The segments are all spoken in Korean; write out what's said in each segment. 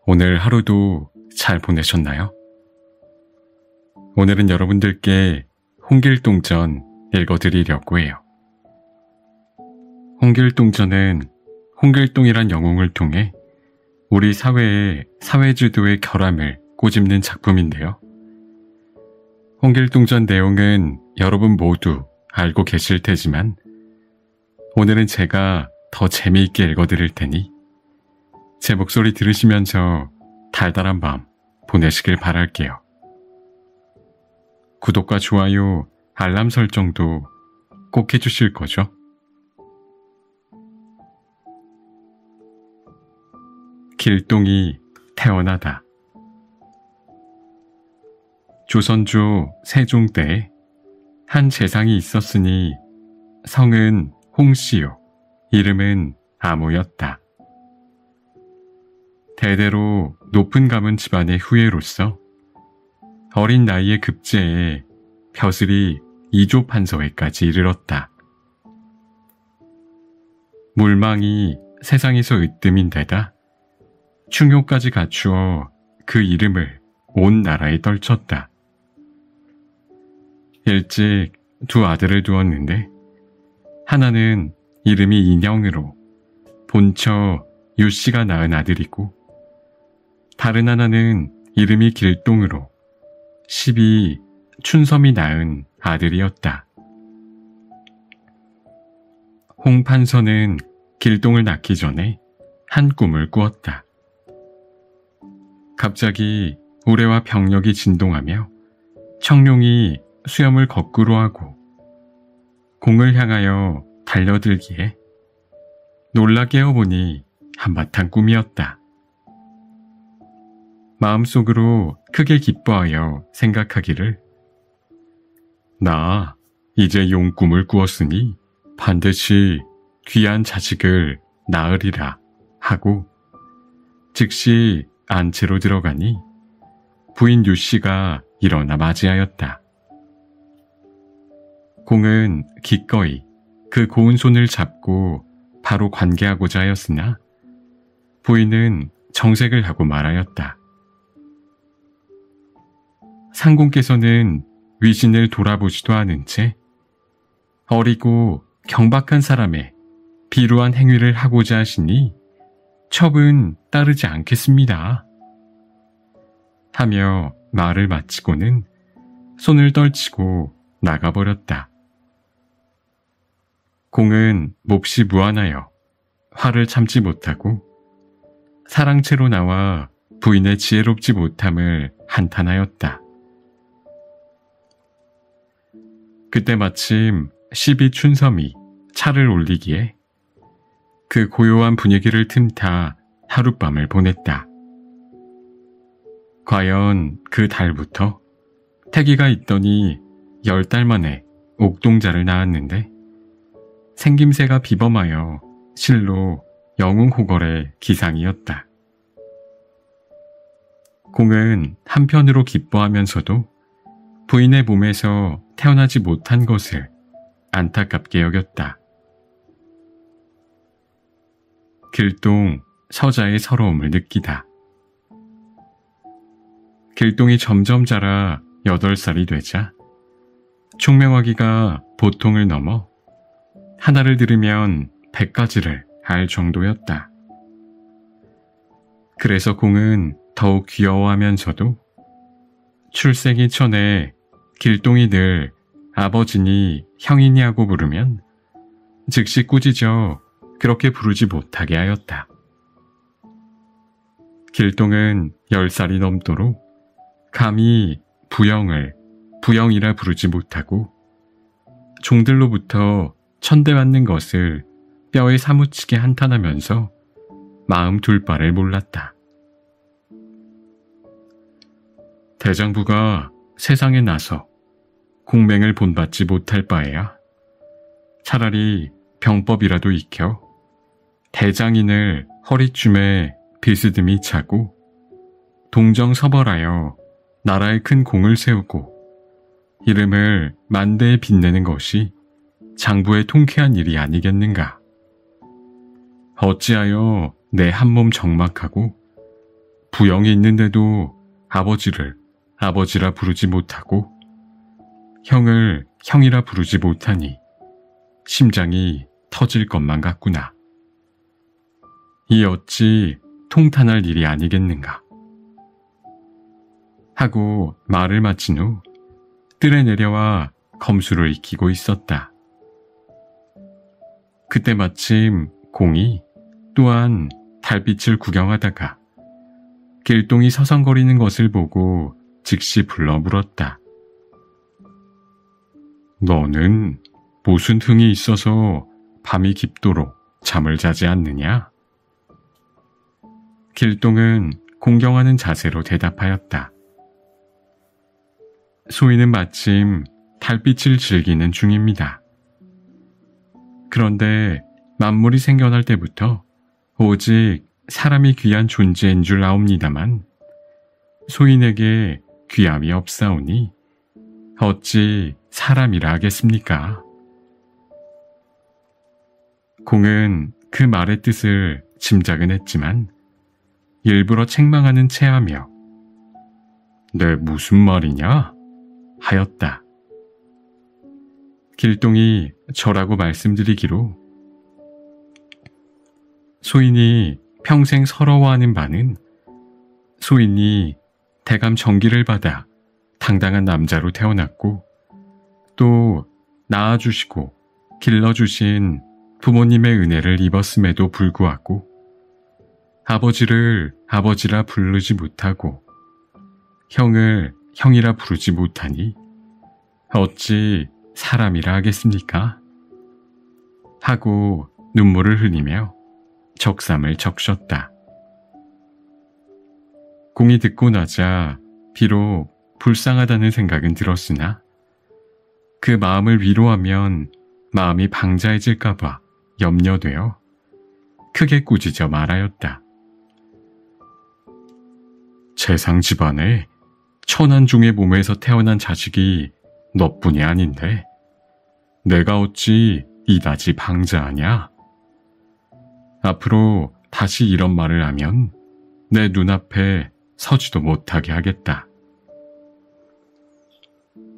오늘 하루도 잘 보내셨나요? 오늘은 여러분들께 홍길동전 읽어드리려고 해요. 홍길동전은 홍길동이란 영웅을 통해 우리 사회의 사회주도의 결함을 꼬집는 작품인데요. 홍길동전 내용은 여러분 모두 알고 계실 테지만 오늘은 제가 더 재미있게 읽어드릴 테니 제 목소리 들으시면서 달달한 밤 보내시길 바랄게요. 구독과 좋아요, 알람 설정도 꼭 해주실 거죠? 길동이 태어나다. 조선조 세종 때에 한 재상이 있었으니 성은 홍씨요, 이름은 아무였다. 대대로 높은 가문 집안의 후예로서 어린 나이의 급제에 벼슬이 이조판서회까지 이르렀다. 물망이 세상에서 으뜸인데다 충효까지 갖추어 그 이름을 온 나라에 떨쳤다. 일찍 두 아들을 두었는데 하나는 이름이 인형으로 본처 유씨가 낳은 아들이고 다른 하나는 이름이 길동으로 시비 춘섬이 낳은 아들이었다. 홍판서는 길동을 낳기 전에 한 꿈을 꾸었다. 갑자기 우레와 병력이 진동하며 청룡이 수염을 거꾸로 하고 공을 향하여 달려들기에 놀라 깨어보니 한바탕 꿈이었다. 마음속으로 크게 기뻐하여 생각하기를 나 이제 용꿈을 꾸었으니 반드시 귀한 자식을 낳으리라 하고 즉시 안채로 들어가니 부인 유씨가 일어나 맞이하였다. 공은 기꺼이 그 고운 손을 잡고 바로 관계하고자 하였으나 부인은 정색을 하고 말하였다. 상공께서는 위신을 돌아보지도 않은 채 어리고 경박한 사람의 비루한 행위를 하고자 하시니 첩은 따르지 않겠습니다. 하며 말을 마치고는 손을 떨치고 나가버렸다. 공은 몹시 무안하여 화를 참지 못하고 사랑채로 나와 부인의 지혜롭지 못함을 한탄하였다. 그때 마침 시비 춘섬이 차를 올리기에 그 고요한 분위기를 틈타 하룻밤을 보냈다. 과연 그 달부터 태기가 있더니 10달 만에 옥동자를 낳았는데 생김새가 비범하여 실로 영웅호걸의 기상이었다. 공은 한편으로 기뻐하면서도 부인의 몸에서 태어나지 못한 것을 안타깝게 여겼다. 길동, 서자의 서러움을 느끼다. 길동이 점점 자라 8살이 되자 총명하기가 보통을 넘어 하나를 들으면 100가지를 알 정도였다. 그래서 공은 더욱 귀여워하면서도 출생이 전에 길동이 늘 아버지니 형이니 하고 부르면 즉시 꾸짖어 그렇게 부르지 못하게 하였다. 길동은 10살이 넘도록 감히 부영을 부영이라 부르지 못하고 종들로부터 천대받는 것을 뼈에 사무치게 한탄하면서 마음 둘 바를 몰랐다. 대장부가 세상에 나서 공맹을 본받지 못할 바에야 차라리 병법이라도 익혀 대장인을 허리춤에 비스듬히 차고 동정서벌하여 나라에 큰 공을 세우고 이름을 만대에 빛내는 것이 장부의 통쾌한 일이 아니겠는가. 어찌하여 내 한몸 적막하고 부영이 있는데도 아버지를 아버지라 부르지 못하고 형을 형이라 부르지 못하니 심장이 터질 것만 같구나. 이 어찌 통탄할 일이 아니겠는가. 하고 말을 마친 후 뜰에 내려와 검수를 익히고 있었다. 그때 마침 공이 또한 달빛을 구경하다가 길동이 서성거리는 것을 보고 즉시 불러 물었다. 너는 무슨 흥이 있어서 밤이 깊도록 잠을 자지 않느냐? 길동은 공경하는 자세로 대답하였다. 소인은 마침 달빛을 즐기는 중입니다. 그런데 만물이 생겨날 때부터 오직 사람이 귀한 존재인 줄 아옵니다만 소인에게 귀함이 없사오니 어찌 사람이라 하겠습니까? 공은 그 말의 뜻을 짐작은 했지만 일부러 책망하는 체하며 내 무슨 말이냐? 하였다. 길동이 저라고 말씀드리기로 소인이 평생 서러워하는 바는 소인이 대감 정기를 받아 당당한 남자로 태어났고 또 낳아주시고 길러주신 부모님의 은혜를 입었음에도 불구하고 아버지를 아버지라 부르지 못하고 형을 형이라 부르지 못하니 어찌 사람이라 하겠습니까? 하고 눈물을 흘리며 적삼을 적셨다. 공이 듣고 나자 비록 불쌍하다는 생각은 들었으나 그 마음을 위로하면 마음이 방자해질까봐 염려되어 크게 꾸짖어 말하였다. 재상 집안에 천한종의 몸에서 태어난 자식이 너뿐이 아닌데 내가 어찌 이다지 방자하냐? 앞으로 다시 이런 말을 하면 내 눈앞에 서지도 못하게 하겠다.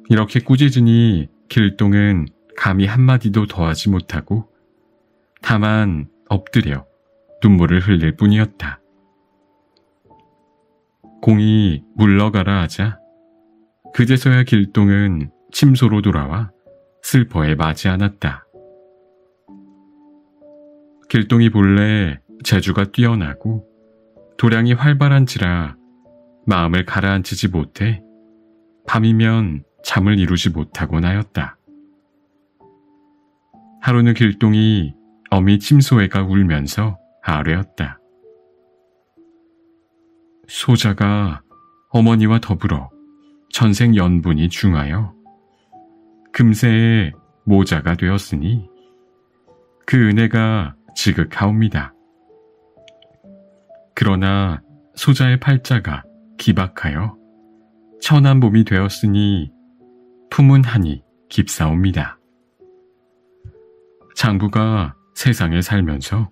이렇게 꾸짖으니 길동은 감히 한마디도 더하지 못하고 다만 엎드려 눈물을 흘릴 뿐이었다. 공이 물러가라 하자 그제서야 길동은 침소로 돌아와 슬퍼에 맞이 않았다. 길동이 본래 재주가 뛰어나고 도량이 활발한지라 마음을 가라앉히지 못해 밤이면 잠을 이루지 못하곤 하였다. 하루는 길동이 어미 침소애가 울면서 아뢰었다. 소자가 어머니와 더불어 전생 연분이 중하여 금세에 모자가 되었으니 그 은혜가 지극하옵니다. 그러나 소자의 팔자가 기박하여 천한 몸이 되었으니 품은 한이 깊사옵니다. 장부가 세상에 살면서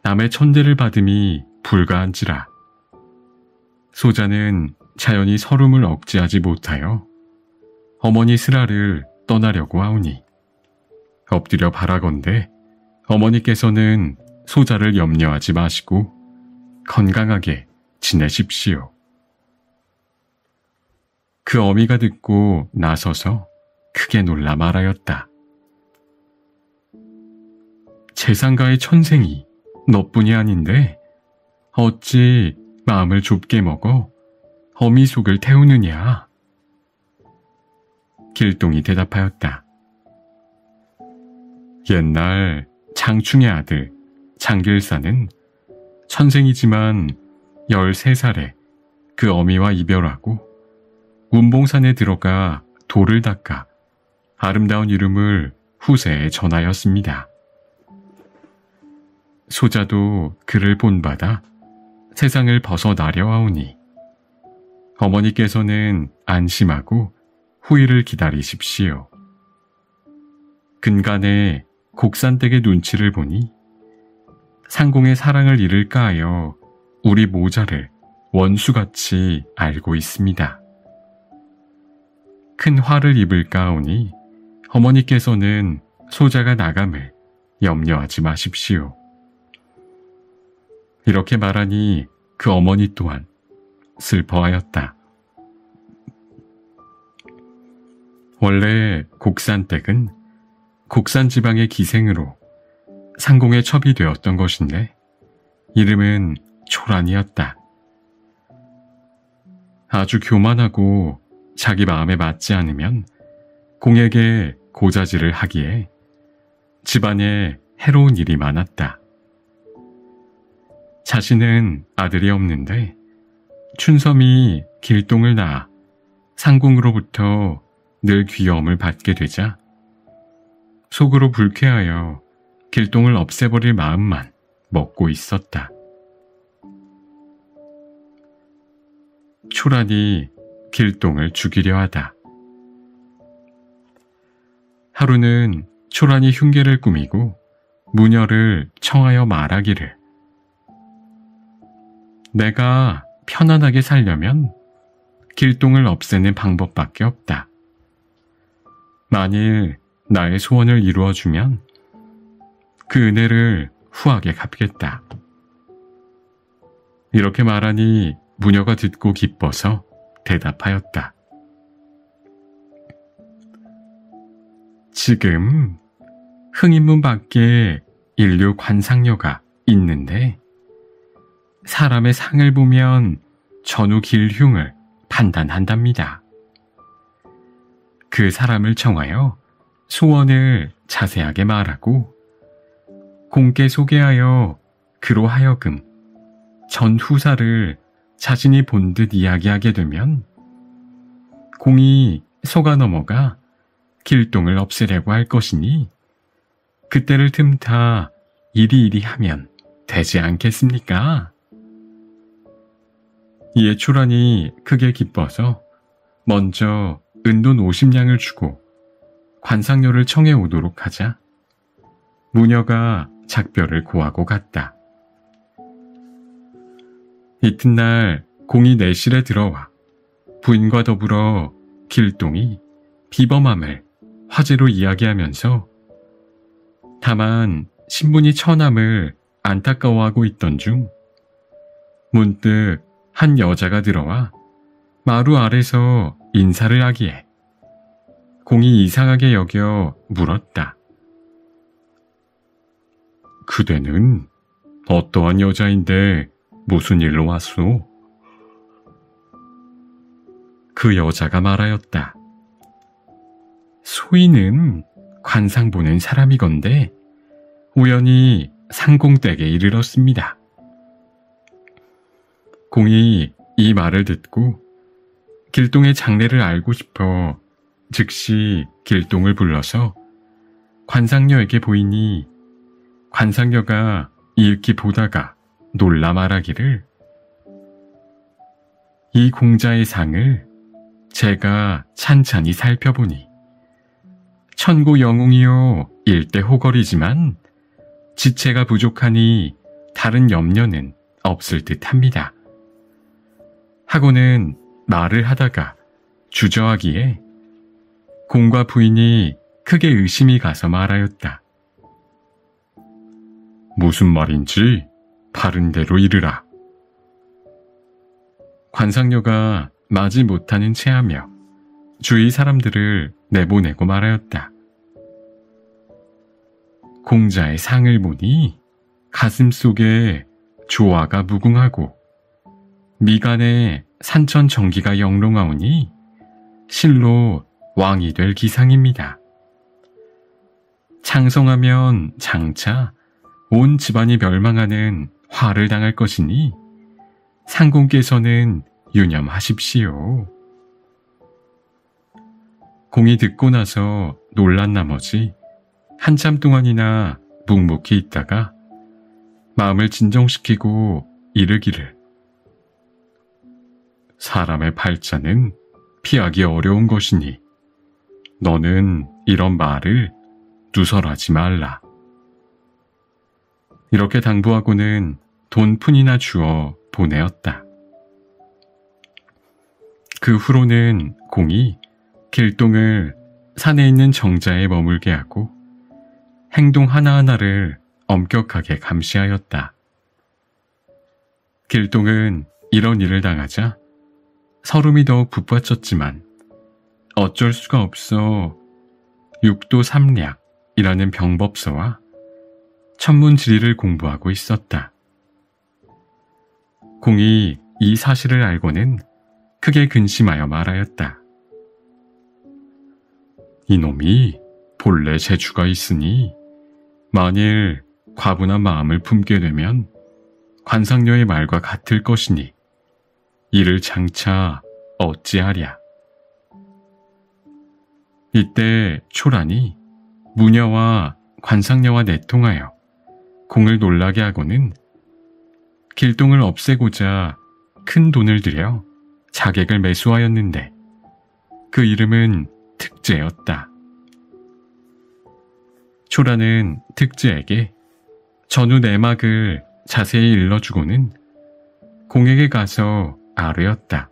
남의 천대를 받음이 불가한지라 소자는 자연히 서름을 억제하지 못하여 어머니 슬하를 떠나려고 하오니 엎드려 바라건대 어머니께서는 소자를 염려하지 마시고 건강하게 지내십시오. 그 어미가 듣고 나서서 크게 놀라 말하였다. 재상가의 천생이 너뿐이 아닌데 어찌 마음을 좁게 먹어 어미 속을 태우느냐? 길동이 대답하였다. 옛날 장충의 아들 장길사는 천생이지만 13살에 그 어미와 이별하고 운봉산에 들어가 돌을 닦아 아름다운 이름을 후세에 전하였습니다. 소자도 그를 본받아 세상을 벗어나려 하오니 어머니께서는 안심하고 후일을 기다리십시오. 근간에 곡산댁의 눈치를 보니 상공의 사랑을 잃을까 하여 우리 모자를 원수같이 알고 있습니다. 큰 화를 입을까 하오니 어머니께서는 소자가 나감을 염려하지 마십시오. 이렇게 말하니 그 어머니 또한 슬퍼하였다. 원래 곡산댁은 곡산 지방의 기생으로 상공에 첩이 되었던 것인데 이름은 초란이었다. 아주 교만하고 자기 마음에 맞지 않으면 공에게 고자질을 하기에 집안에 해로운 일이 많았다. 자신은 아들이 없는데 춘섬이 길동을 낳아 상공으로부터 늘 귀여움을 받게 되자 속으로 불쾌하여 길동을 없애버릴 마음만 먹고 있었다. 초란이 길동을 죽이려 하다. 하루는 초란이 흉계를 꾸미고 무녀를 청하여 말하기를 내가 편안하게 살려면 길동을 없애는 방법밖에 없다. 만일 나의 소원을 이루어주면 그 은혜를 후하게 갚겠다. 이렇게 말하니 무녀가 듣고 기뻐서 대답하였다. 지금 흥인문 밖에 인류 관상녀가 있는데 사람의 상을 보면 전후 길흉을 판단한답니다. 그 사람을 청하여 소원을 자세하게 말하고 공께 소개하여 그로 하여금 전후사를 자신이 본 듯 이야기하게 되면 공이 속아 넘어가 길동을 없애려고 할 것이니 그때를 틈타 이리이리 하면 되지 않겠습니까? 이에 초란이 크게 기뻐서 먼저 은돈 50냥을 주고 관상녀를 청해 오도록 하자 무녀가 작별을 고하고 갔다. 이튿날 공이 내실에 들어와 부인과 더불어 길동이 비범함을 화제로 이야기하면서 다만 신분이 처남을 안타까워하고 있던 중 문득 한 여자가 들어와 마루 아래서 인사를 하기에 공이 이상하게 여겨 물었다. 그대는 어떠한 여자인데 무슨 일로 왔소? 그 여자가 말하였다. 소인은 관상 보는 사람이건데 우연히 상공댁에 이르렀습니다. 공이 이 말을 듣고 길동의 장래를 알고 싶어 즉시 길동을 불러서 관상녀에게 보이니 관상녀가 이윽기 보다가 놀라 말하기를 이 공자의 상을 제가 찬찬히 살펴보니 천고 영웅이요 일대 호걸이지만 지체가 부족하니 다른 염려는 없을 듯합니다. 하고는 말을 하다가 주저하기에 공과 부인이 크게 의심이 가서 말하였다. 무슨 말인지 바른 대로 이르라. 관상녀가 마지 못하는 체하며 주위 사람들을 내보내고 말하였다. 공자의 상을 보니 가슴 속에 조화가 무궁하고 미간에 산천 정기가 영롱하오니 실로 왕이 될 기상입니다. 창성하면 장차 온 집안이 멸망하는 화를 당할 것이니 상공께서는 유념하십시오. 공이 듣고 나서 놀란 나머지 한참 동안이나 묵묵히 있다가 마음을 진정시키고 이르기를 사람의 팔자는 피하기 어려운 것이니 너는 이런 말을 누설하지 말라. 이렇게 당부하고는 돈 푼이나 주어 보내었다. 그 후로는 공이 길동을 산에 있는 정자에 머물게 하고 행동 하나하나를 엄격하게 감시하였다. 길동은 이런 일을 당하자 서름이 더욱 북받쳤지만 어쩔 수가 없어 육도 삼략이라는 병법서와 천문지리를 공부하고 있었다. 공이 이 사실을 알고는 크게 근심하여 말하였다. 이놈이 본래 재주가 있으니 만일 과분한 마음을 품게 되면 관상녀의 말과 같을 것이니 이를 장차 어찌하랴. 이때 초란이 무녀와 관상녀와 내통하여 공을 놀라게 하고는 길동을 없애고자 큰 돈을 들여 자객을 매수하였는데 그 이름은 특제였다. 초란은 특제에게 전후 내막을 자세히 일러주고는 공에게 가서 아뢰었다.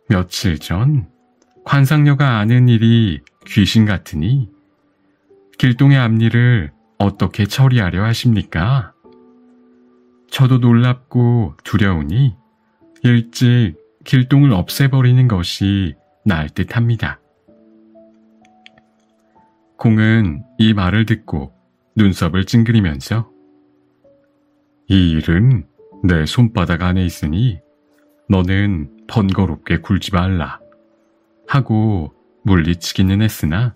며칠 전 관상녀가 아는 일이 귀신 같으니 길동의 앞니를 어떻게 처리하려 하십니까? 저도 놀랍고 두려우니 일찍 길동을 없애버리는 것이 나을 듯합니다. 공은 이 말을 듣고 눈썹을 찡그리면서 이 일은 내 손바닥 안에 있으니 너는 번거롭게 굴지 말라 하고 물리치기는 했으나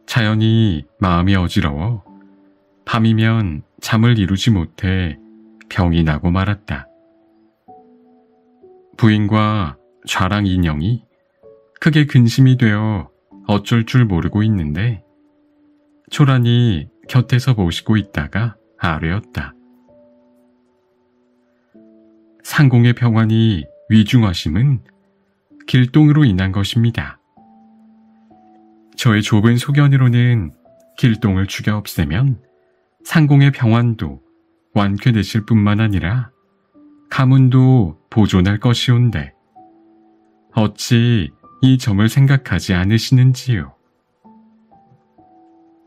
자연히 마음이 어지러워 밤이면 잠을 이루지 못해 병이 나고 말았다. 부인과 좌랑 인형이 크게 근심이 되어 어쩔 줄 모르고 있는데 초란이 곁에서 모시고 있다가 아뢰었다. 상공의 평안이 위중하심은 길동으로 인한 것입니다. 저의 좁은 소견으로는 길동을 죽여 없애면 상공의 평안도 완쾌되실 뿐만 아니라 가문도 보존할 것이온데 어찌 이 점을 생각하지 않으시는지요?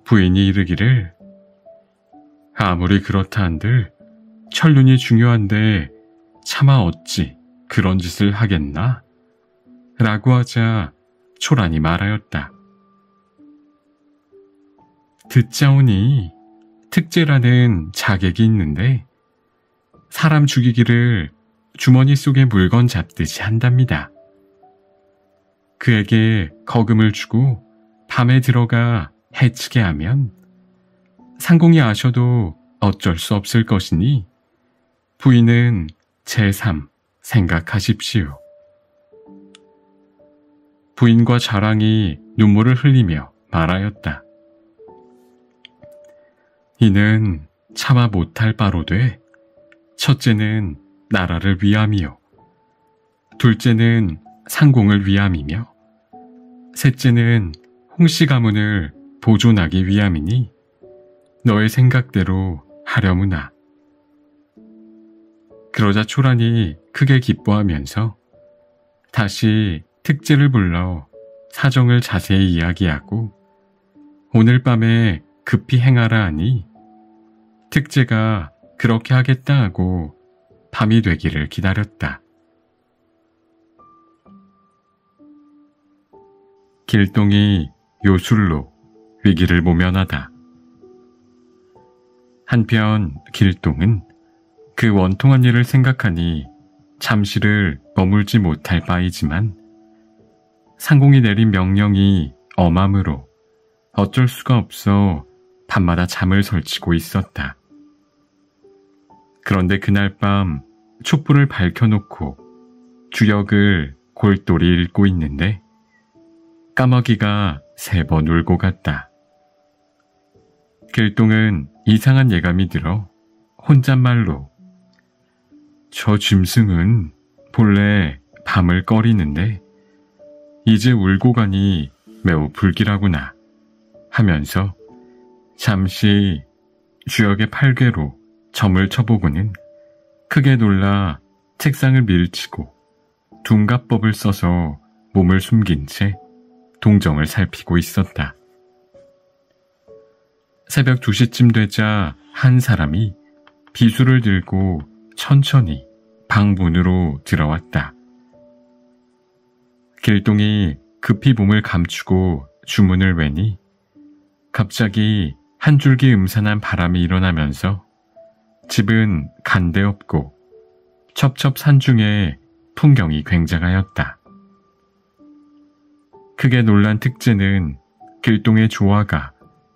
부인이 이르기를 아무리 그렇다 한들 천륜이 중요한데 차마 어찌 그런 짓을 하겠나? 라고 하자 초란이 말하였다. 듣자오니 특제라는 자객이 있는데 사람 죽이기를 주머니 속에 물건 잡듯이 한답니다. 그에게 거금을 주고 밤에 들어가 해치게 하면 상공이 아셔도 어쩔 수 없을 것이니 부인은 제3 생각하십시오. 부인과 자랑이 눈물을 흘리며 말하였다. 이는 차마 못할 바로 돼 첫째는 나라를 위함이요. 둘째는 상공을 위함이며 셋째는 홍씨 가문을 보존하기 위함이니 너의 생각대로 하려무나. 그러자 초란이 크게 기뻐하면서 다시 특제를 불러 사정을 자세히 이야기하고 오늘 밤에 급히 행하라 하니 특제가 그렇게 하겠다 하고 밤이 되기를 기다렸다. 길동이 요술로 위기를 모면하다. 한편 길동은 그 원통한 일을 생각하니 잠시를 머물지 못할 바이지만 상공이 내린 명령이 엄함으로 어쩔 수가 없어 밤마다 잠을 설치고 있었다. 그런데 그날 밤 촛불을 밝혀놓고 주역을 골똘히 읽고 있는데 까마귀가 3번 울고 갔다. 길동은 이상한 예감이 들어 혼잣말로 저 짐승은 본래 밤을 꺼리는데 이제 울고 가니 매우 불길하구나 하면서 잠시 주역의 팔괘로 점을 쳐보고는 크게 놀라 책상을 밀치고 둔갑법을 써서 몸을 숨긴 채 동정을 살피고 있었다. 새벽 2시쯤 되자 한 사람이 비수를 들고 천천히 방 문으로 들어왔다. 길동이 급히 몸을 감추고 주문을 외니 갑자기 한 줄기 음산한 바람이 일어나면서 집은 간데없고 첩첩산중의 풍경이 굉장하였다. 크게 놀란 특제는 길동의 조화가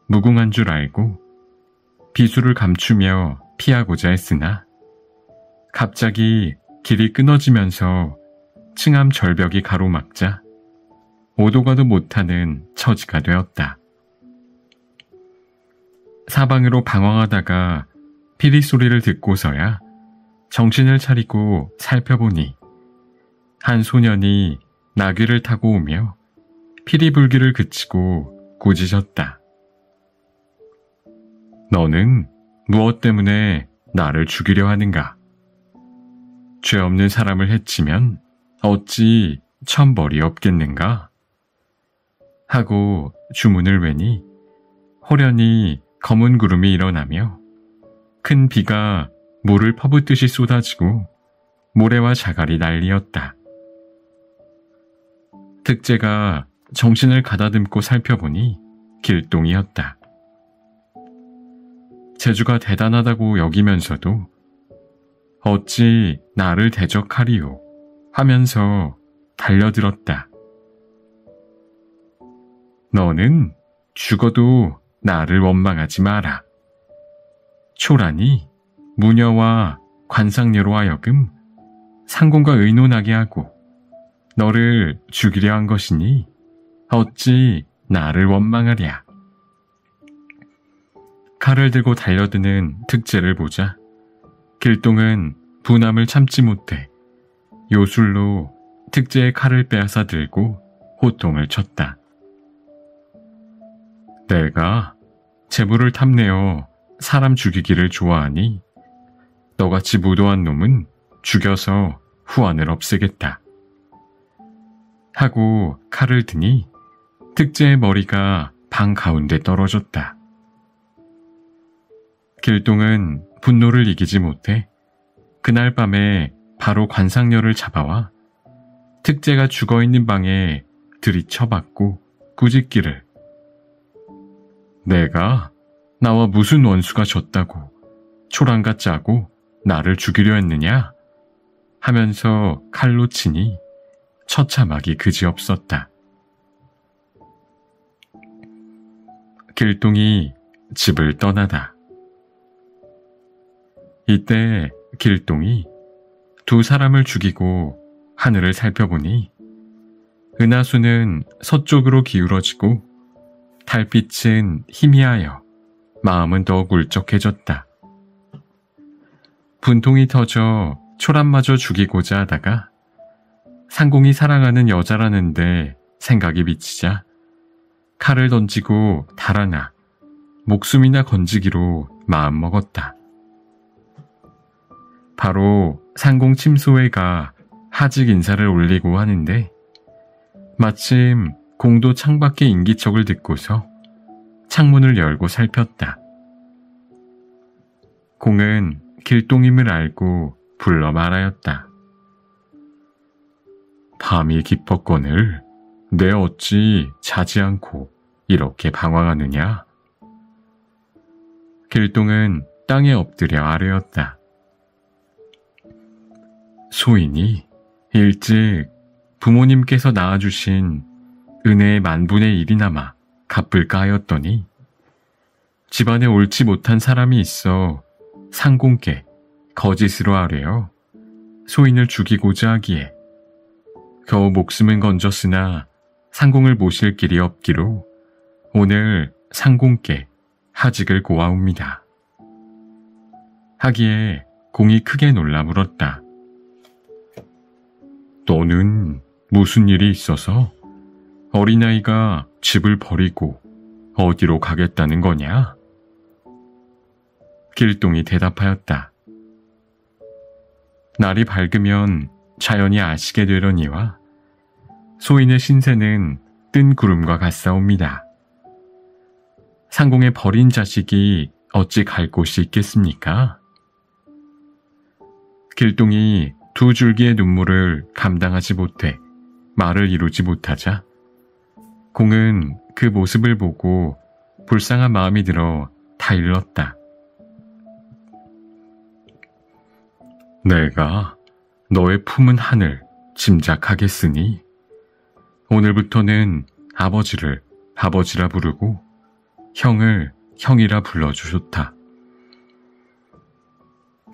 무궁한 줄 알고 비수를 감추며 피하고자 했으나 갑자기 길이 끊어지면서 층암 절벽이 가로막자 오도 가도 못하는 처지가 되었다. 사방으로 방황하다가 피리 소리를 듣고서야 정신을 차리고 살펴보니 한 소년이 나귀를 타고 오며 피리 불기를 그치고 꾸짖었다. 너는 무엇 때문에 나를 죽이려 하는가? 죄 없는 사람을 해치면 어찌 천벌이 없겠는가? 하고 주문을 외니 호련히 검은 구름이 일어나며 큰 비가 물을 퍼붓듯이 쏟아지고 모래와 자갈이 난리였다. 특제가 정신을 가다듬고 살펴보니 길동이었다. 재주가 대단하다고 여기면서도 어찌 나를 대적하리요 하면서 달려들었다. 너는 죽어도 나를 원망하지 마라. 초란이 무녀와 관상녀로 하여금 상공과 의논하게 하고 너를 죽이려 한 것이니 어찌 나를 원망하랴. 칼을 들고 달려드는 특제를 보자 길동은 분함을 참지 못해 요술로 특제의 칼을 빼앗아 들고 호통을 쳤다. 내가 재물을 탐내어 사람 죽이기를 좋아하니 너같이 무도한 놈은 죽여서 후환을 없애겠다. 하고 칼을 드니 특제의 머리가 방 가운데 떨어졌다. 길동은 분노를 이기지 못해 그날 밤에 바로 관상녀를 잡아와 특제가 죽어있는 방에 들이쳐박고 꾸짖기를 내가 나와 무슨 원수가 졌다고 초란과 짜고 나를 죽이려 했느냐? 하면서 칼로 치니 처참하기 그지없었다. 길동이 집을 떠나다. 이때 길동이 두 사람을 죽이고 하늘을 살펴보니 은하수는 서쪽으로 기울어지고 달빛은 희미하여 마음은 더욱 울적해졌다. 분통이 터져 초란마저 죽이고자 하다가 상공이 사랑하는 여자라는데 생각이 미치자 칼을 던지고 달아나 목숨이나 건지기로 마음먹었다. 바로 상공 침소에 가 하직 인사를 올리고 하는데 마침 공도 창밖의 인기척을 듣고서 창문을 열고 살폈다. 공은 길동임을 알고 불러 말하였다. 밤이 깊었거늘 내 어찌 자지 않고 이렇게 방황하느냐? 길동은 땅에 엎드려 아뢰었다. 소인이 일찍 부모님께서 낳아주신 은혜의 만분의 1이나마 갚을까 하였더니 집안에 옳지 못한 사람이 있어 상공께 거짓으로 아뢰어 소인을 죽이고자 하기에 겨우 목숨은 건졌으나 상공을 모실 길이 없기로 오늘 상공께 하직을 고하옵니다. 하기에 공이 크게 놀라 물었다. 너는 무슨 일이 있어서 어린아이가 집을 버리고 어디로 가겠다는 거냐? 길동이 대답하였다. 날이 밝으면 자연이 아시게 되려니와 소인의 신세는 뜬 구름과 같사옵니다. 상공에 버린 자식이 어찌 갈 곳이 있겠습니까? 길동이 두 줄기의 눈물을 감당하지 못해 말을 이루지 못하자 공은 그 모습을 보고 불쌍한 마음이 들어 다 일렀다. 내가 너의 품은 하늘 짐작하겠으니 오늘부터는 아버지를 아버지라 부르고 형을 형이라 불러주 좋다.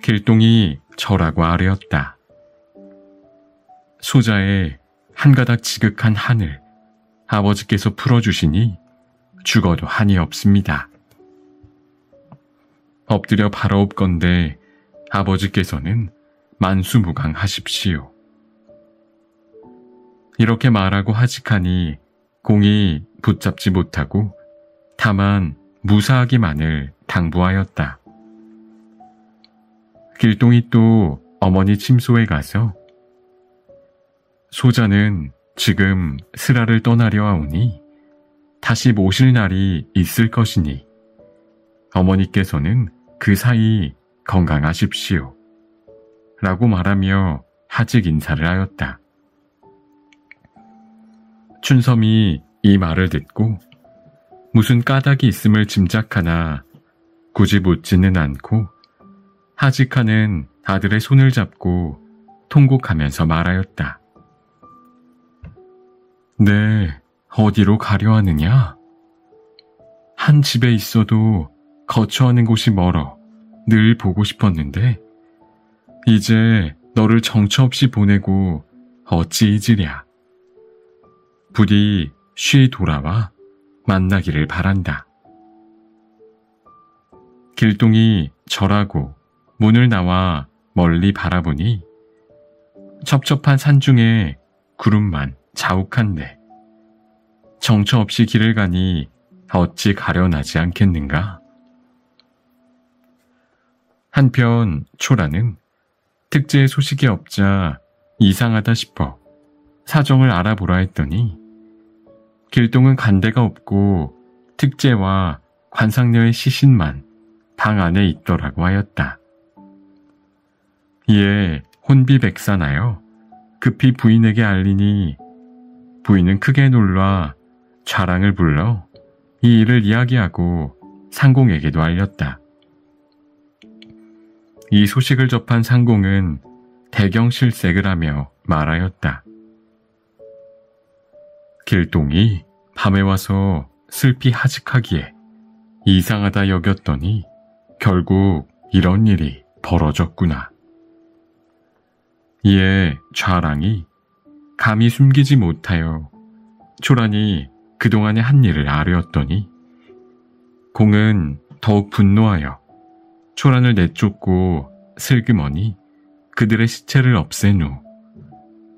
길동이 절하고 아뢰었다. 소자의 한 가닥 지극한 한을 아버지께서 풀어주시니 죽어도 한이 없습니다. 엎드려 바라옵건대 아버지께서는 만수무강하십시오. 이렇게 말하고 하직하니 공이 붙잡지 못하고 다만 무사하기만을 당부하였다. 길동이 또 어머니 침소에 가서 소자는 지금 슬하를 떠나려 하오니 다시 모실 날이 있을 것이니 어머니께서는 그 사이 건강하십시오. 라고 말하며 하직 인사를 하였다. 춘섬이 이 말을 듣고 무슨 까닭이 있음을 짐작하나 굳이 묻지는 않고 하직하는 아들의 손을 잡고 통곡하면서 말하였다. 네, 어디로 가려 하느냐? 한 집에 있어도 거처하는 곳이 멀어 늘 보고 싶었는데 이제 너를 정처 없이 보내고 어찌 잊으랴. 부디 쉬 돌아와 만나기를 바란다. 길동이 절하고 문을 나와 멀리 바라보니 첩첩한 산중에 구름만 자욱한데 정처 없이 길을 가니 어찌 가련하지 않겠는가? 한편 초라는 특제의 소식이 없자 이상하다 싶어 사정을 알아보라 했더니 길동은 간데가 없고 특제와 관상녀의 시신만 방 안에 있더라고 하였다. 이에 혼비백산하여 급히 부인에게 알리니 부인은 크게 놀라 좌랑을 불러 이 일을 이야기하고 상공에게도 알렸다. 이 소식을 접한 상공은 대경실색을 하며 말하였다. 길동이 밤에 와서 슬피 하직하기에 이상하다 여겼더니 결국 이런 일이 벌어졌구나. 이에 좌랑이 감히 숨기지 못하여 초란이 그동안의 한 일을 아뢰었더니 공은 더욱 분노하여 초란을 내쫓고 슬그머니 그들의 시체를 없앤 후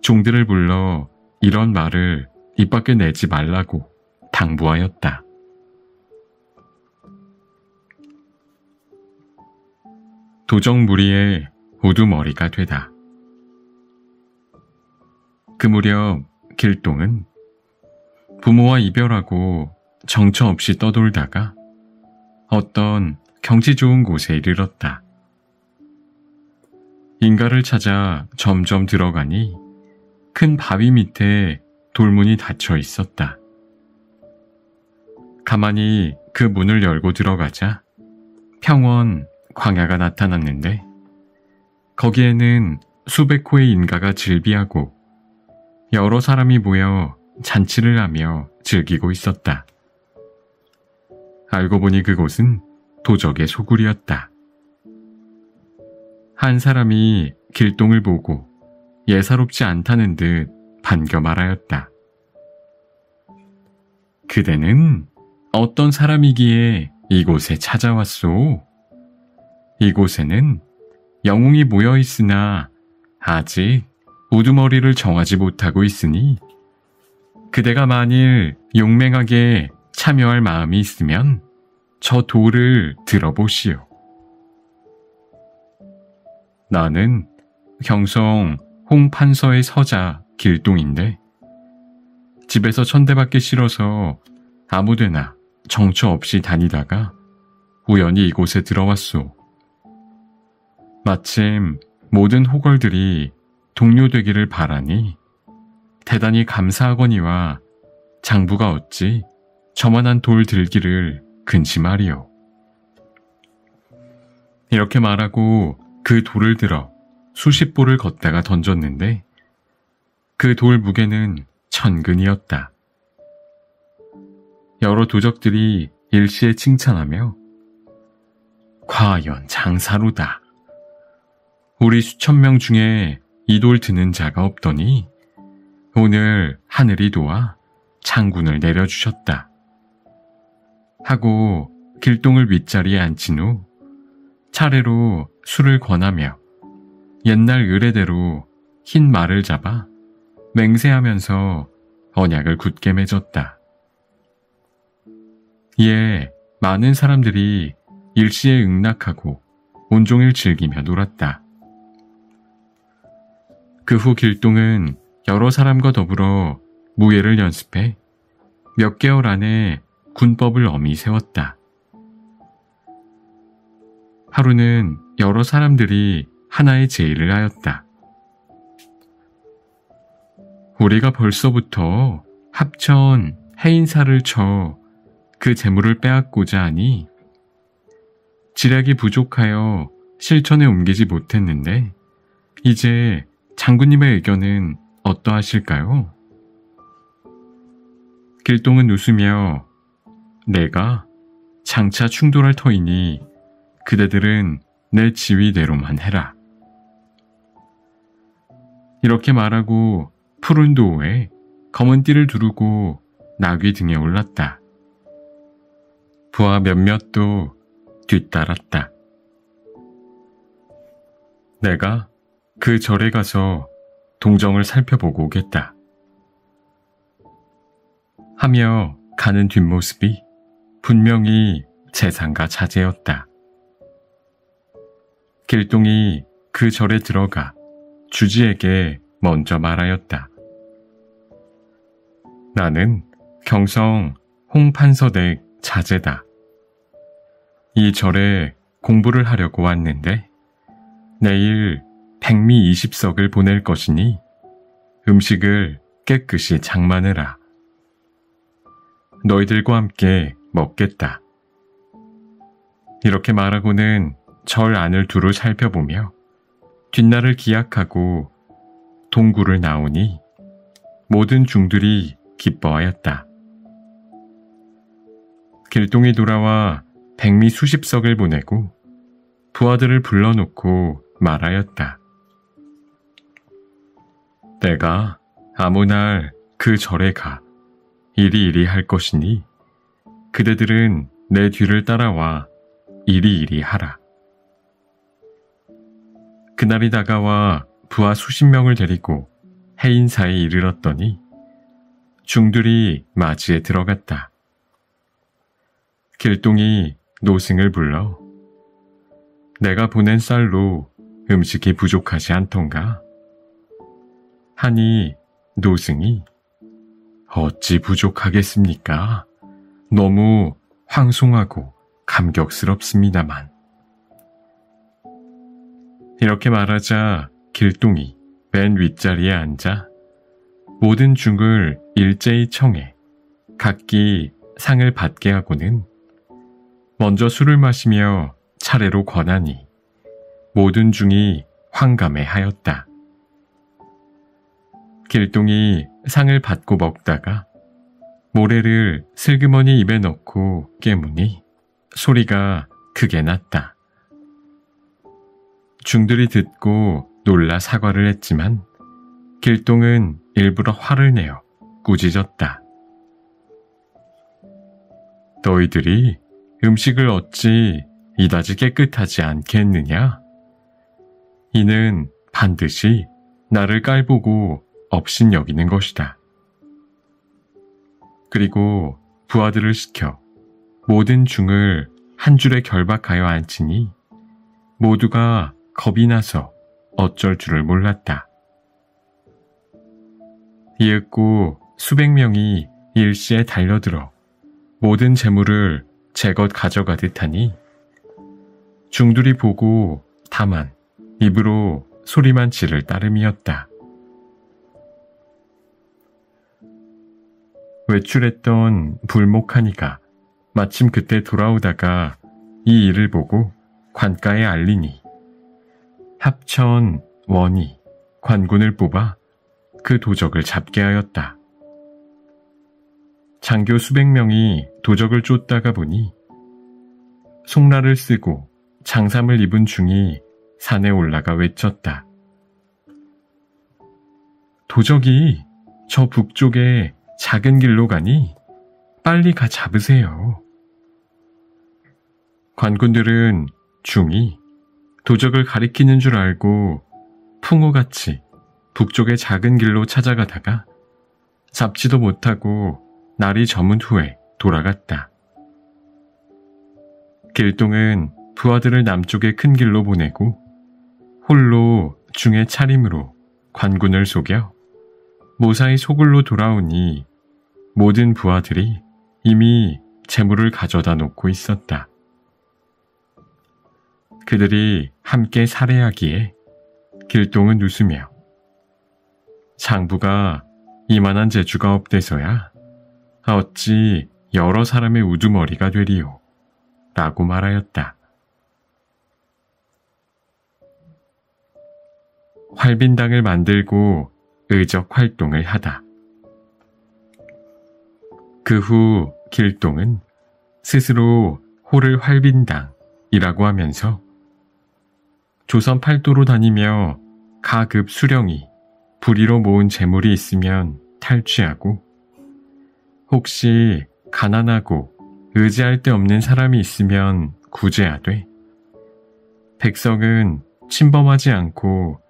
종들을 불러 이런 말을 입 밖에 내지 말라고 당부하였다. 도적무리의 우두머리가 되다. 그 무렵 길동은 부모와 이별하고 정처 없이 떠돌다가 어떤 경치 좋은 곳에 이르렀다. 인가를 찾아 점점 들어가니 큰 바위 밑에 돌문이 닫혀 있었다. 가만히 그 문을 열고 들어가자 평원 광야가 나타났는데 거기에는 수백 호의 인가가 즐비하고 여러 사람이 모여 잔치를 하며 즐기고 있었다. 알고 보니 그곳은 도적의 소굴이었다. 한 사람이 길동을 보고 예사롭지 않다는 듯 반겨 말하였다. 그대는 어떤 사람이기에 이곳에 찾아왔소? 이곳에는 영웅이 모여 있으나 아직 우두머리를 정하지 못하고 있으니 그대가 만일 용맹하게 참여할 마음이 있으면 저 도를 들어보시오. 나는 경성 홍판서의 서자 길동인데 집에서 천대받기 싫어서 아무데나 정처 없이 다니다가 우연히 이곳에 들어왔소. 마침 모든 호걸들이 동료되기를 바라니 대단히 감사하거니와 장부가 어찌 저만한 돌 들기를 근심하리요. 이렇게 말하고 그 돌을 들어 수십 보를 걷다가 던졌는데 그 돌 무게는 1000근이었다. 여러 도적들이 일시에 칭찬하며 과연 장사로다. 우리 수천 명 중에 이 돌 드는 자가 없더니 오늘 하늘이 도와 장군을 내려주셨다. 하고 길동을 윗자리에 앉힌 후 차례로 술을 권하며 옛날 의례대로 흰 말을 잡아 맹세하면서 언약을 굳게 맺었다. 이에 많은 사람들이 일시에 응낙하고 온종일 즐기며 놀았다. 그 후 길동은 여러 사람과 더불어 무예를 연습해 몇 개월 안에 군법을 엄히 세웠다. 하루는 여러 사람들이 하나의 제의를 하였다. 우리가 벌써부터 합천 해인사를 쳐 그 재물을 빼앗고자 하니 지략이 부족하여 실천에 옮기지 못했는데 이제 장군님의 의견은 어떠하실까요? 길동은 웃으며 내가 장차 충돌할 터이니 그대들은 내 지위대로만 해라. 이렇게 말하고 푸른 도에 검은 띠를 두르고 나귀 등에 올랐다. 부하 몇몇도 뒤따랐다. 내가 그 절에 가서 동정을 살펴보고 오겠다. 하며 가는 뒷모습이 분명히 재상과 자제였다. 길동이 그 절에 들어가 주지에게 먼저 말하였다. 나는 경성 홍판서댁 자제다. 이 절에 공부를 하려고 왔는데 내일 백미 20석을 보낼 것이니 음식을 깨끗이 장만해라. 너희들과 함께 먹겠다. 이렇게 말하고는 절 안을 두루 살펴보며 뒷날을 기약하고 동굴을 나오니 모든 중들이 기뻐하였다. 길동이 돌아와 백미 수십석을 보내고 부하들을 불러놓고 말하였다. 내가 아무 날 그 절에 가 이리이리 할 것이니 그대들은 내 뒤를 따라와 이리이리 하라. 그날이 다가와 부하 수십 명을 데리고 해인사에 이르렀더니 중들이 맞이에 들어갔다. 길동이 노승을 불러 내가 보낸 쌀로 음식이 부족하지 않던가? 하니 노승이 어찌 부족하겠습니까? 너무 황송하고 감격스럽습니다만. 이렇게 말하자 길동이 맨 윗자리에 앉아 모든 중을 일제히 청해 각기 상을 받게 하고는 먼저 술을 마시며 차례로 권하니 모든 중이 황감해하였다. 길동이 상을 받고 먹다가 모래를 슬그머니 입에 넣고 깨무니 소리가 크게 났다. 중들이 듣고 놀라 사과를 했지만 길동은 일부러 화를 내어 꾸짖었다. 너희들이 음식을 어찌 이다지 깨끗하지 않게 했느냐? 이는 반드시 나를 깔보고 업신여기는 것이다. 그리고 부하들을 시켜 모든 중을 한 줄에 결박하여 앉히니 모두가 겁이 나서 어쩔 줄을 몰랐다. 이윽고 수백 명이 일시에 달려들어 모든 재물을 제것 가져가듯 하니 중들이 보고 다만 입으로 소리만 지를 따름이었다. 외출했던 불목하니가 마침 그때 돌아오다가 이 일을 보고 관가에 알리니 합천, 원이, 관군을 뽑아 그 도적을 잡게 하였다. 장교 수백 명이 도적을 쫓다가 보니 송라를 쓰고 장삼을 입은 중이 산에 올라가 외쳤다. 도적이 저 북쪽에 작은 길로 가니 빨리 가 잡으세요. 관군들은 중이 도적을 가리키는 줄 알고 풍우같이 북쪽의 작은 길로 찾아가다가 잡지도 못하고 날이 저문 후에 돌아갔다. 길동은 부하들을 남쪽의 큰 길로 보내고 홀로 중의 차림으로 관군을 속여 무사히 소굴로 돌아오니 모든 부하들이 이미 재물을 가져다 놓고 있었다. 그들이 함께 살해하기에 길동은 웃으며 장부가 이만한 재주가 없대서야 어찌 여러 사람의 우두머리가 되리요 라고 말하였다. 활빈당을 만들고 의적 활동을 하다. 그 후 길동은 스스로 호를 활빈당이라고 하면서 조선 팔도로 다니며 가급 수령이 불의로 모은 재물이 있으면 탈취하고 혹시 가난하고 의지할 데 없는 사람이 있으면 구제하되 백성은 침범하지 않고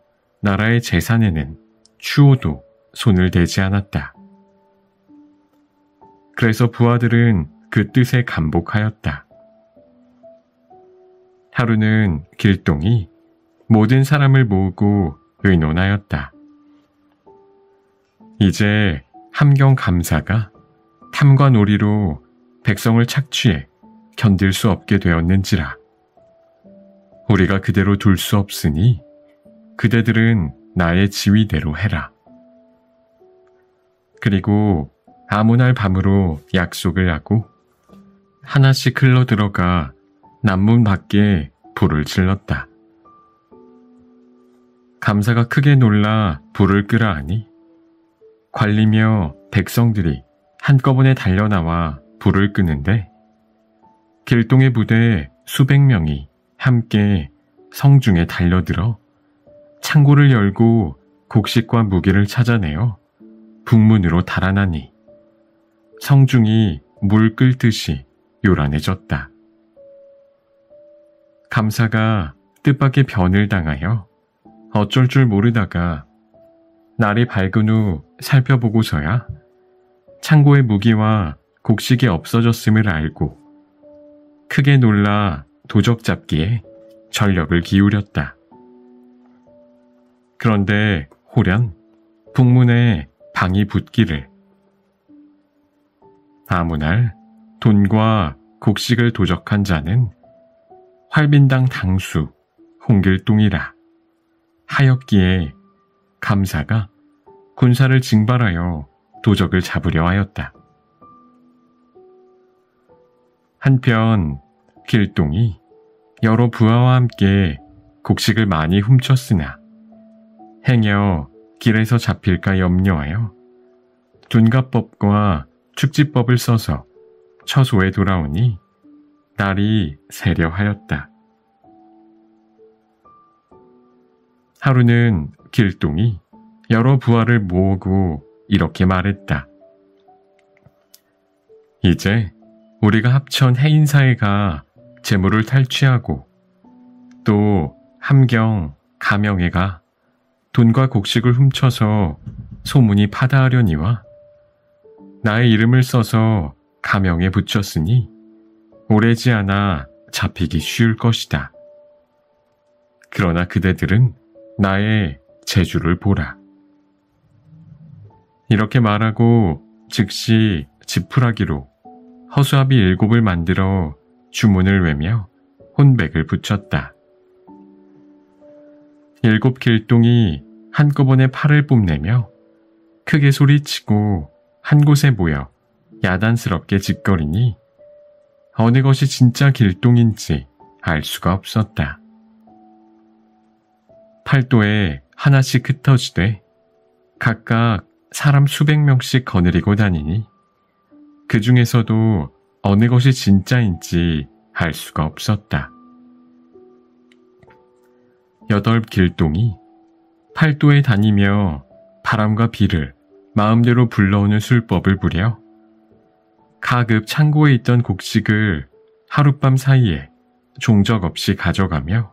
나라의 재산에는 추호도 손을 대지 않았다. 그래서 부하들은 그 뜻에 감복하였다. 하루는 길동이 모든 사람을 모으고 의논하였다. 이제 함경 감사가 탐과 놀이로 백성을 착취해 견딜 수 없게 되었는지라. 우리가 그대로 둘 수 없으니 그대들은 나의 지위대로 해라. 그리고 아무 날 밤으로 약속을 하고 하나씩 흘러 들어가 남문 밖에 불을 질렀다. 감사가 크게 놀라 불을 끄라 하니 관리며 백성들이 한꺼번에 달려나와 불을 끄는데 길동의 부대 수백 명이 함께 성중에 달려들어 창고를 열고 곡식과 무기를 찾아내어 북문으로 달아나니 성중이 물 끓듯이 요란해졌다. 감사가 뜻밖의 변을 당하여 어쩔 줄 모르다가 날이 밝은 후 살펴보고서야 창고의 무기와 곡식이 없어졌음을 알고 크게 놀라 도적 잡기에 전력을 기울였다. 그런데 호련 북문에 방이 붙기를 아무 날 돈과 곡식을 도적한 자는 활빈당 당수 홍길동이라 하였기에 감사가 군사를 징발하여 도적을 잡으려 하였다. 한편 길동이 여러 부하와 함께 곡식을 많이 훔쳤으나 행여 길에서 잡힐까 염려하여 둔갑법과 축지법을 써서 처소에 돌아오니 날이 새려 하였다. 하루는 길동이 여러 부하를 모으고 이렇게 말했다. 이제 우리가 합천 해인사회가 재물을 탈취하고 또 함경 가명회가 돈과 곡식을 훔쳐서 소문이 파다하려니와 나의 이름을 써서 가명에 붙였으니 오래지 않아 잡히기 쉬울 것이다. 그러나 그대들은 나의 재주를 보라. 이렇게 말하고 즉시 지푸라기로 허수아비 7을 만들어 주문을 외며 혼백을 붙였다. 7 길동이 한꺼번에 팔을 뽐내며 크게 소리치고 한 곳에 모여 야단스럽게 짓거리니 어느 것이 진짜 길동인지 알 수가 없었다. 팔도에 하나씩 흩어지되 각각 사람 수백 명씩 거느리고 다니니 그 중에서도 어느 것이 진짜인지 알 수가 없었다. 8 길동이 팔도에 다니며 바람과 비를 마음대로 불러오는 술법을 부려 가급 창고에 있던 곡식을 하룻밤 사이에 종적 없이 가져가며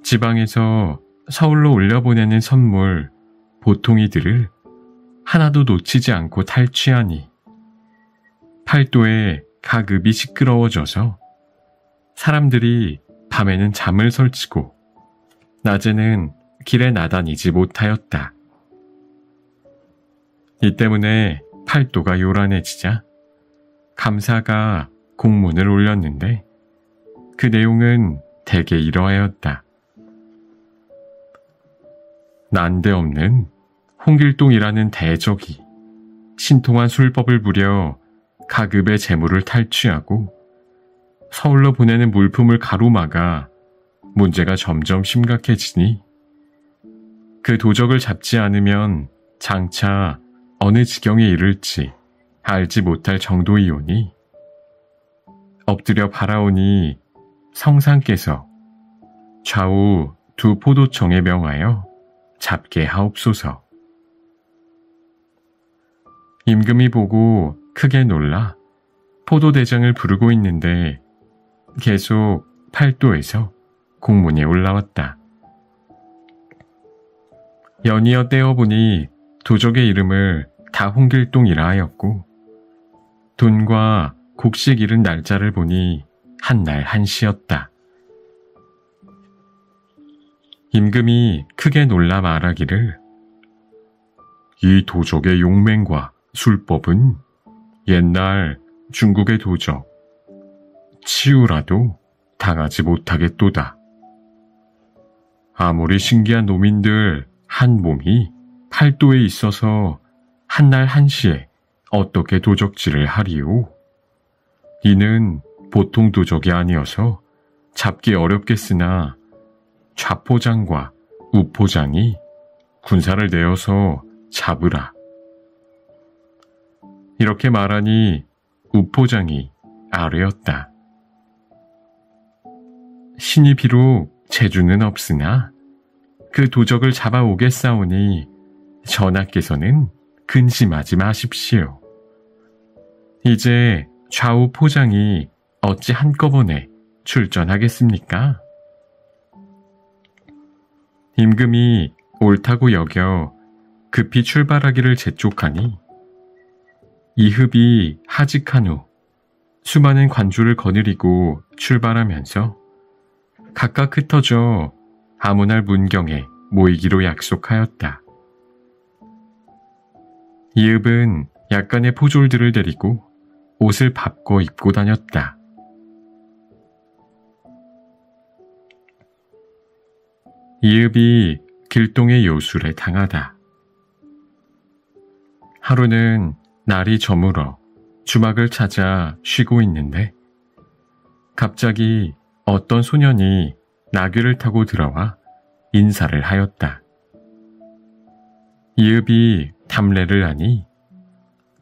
지방에서 서울로 올려보내는 선물 보통이들을 하나도 놓치지 않고 탈취하니 팔도에 가급이 시끄러워져서 사람들이 밤에는 잠을 설치고 낮에는 길에 나다니지 못하였다. 이 때문에 팔도가 요란해지자 감사가 공문을 올렸는데 그 내용은 대개 이러하였다. 난데없는 홍길동이라는 대적이 신통한 술법을 부려 가급의 재물을 탈취하고 서울로 보내는 물품을 가로막아 문제가 점점 심각해지니 그 도적을 잡지 않으면 장차 어느 지경에 이를지 알지 못할 정도이오니 엎드려 바라오니 성상께서 좌우 2 포도청에 명하여 잡게 하옵소서. 임금이 보고 크게 놀라 포도대장을 부르고 있는데 계속 팔도에서 공문이 올라왔다. 연이어 떼어보니 도적의 이름을 다 홍길동이라 하였고 돈과 곡식 잃은 날짜를 보니 한날 한시였다. 임금이 크게 놀라 말하기를 이 도적의 용맹과 술법은 옛날 중국의 도적 치우라도 당하지 못하겠도다. 아무리 신기한 노민들 한 몸이 팔도에 있어서 한날 한시에 어떻게 도적질을 하리오? 이는 보통 도적이 아니어서 잡기 어렵겠으나 좌포장과 우포장이 군사를 내어서 잡으라. 이렇게 말하니 우포장이 아뢰었다. 신이 비록 재주는 없으나 그 도적을 잡아오겠사오니 전하께서는 근심하지 마십시오. 이제 좌우 포장이 어찌 한꺼번에 출전하겠습니까? 임금이 옳다고 여겨 급히 출발하기를 재촉하니 이흡이 하직한 후 수많은 관주를 거느리고 출발하면서 각각 흩어져 아무 날 문경에 모이기로 약속하였다. 이흡은 약간의 포졸들을 데리고 옷을 바꿔 입고 다녔다. 이흡이 길동의 요술에 당하다. 하루는 날이 저물어 주막을 찾아 쉬고 있는데 갑자기 어떤 소년이 나귀를 타고 들어와 인사를 하였다. 이흡이 담례를 하니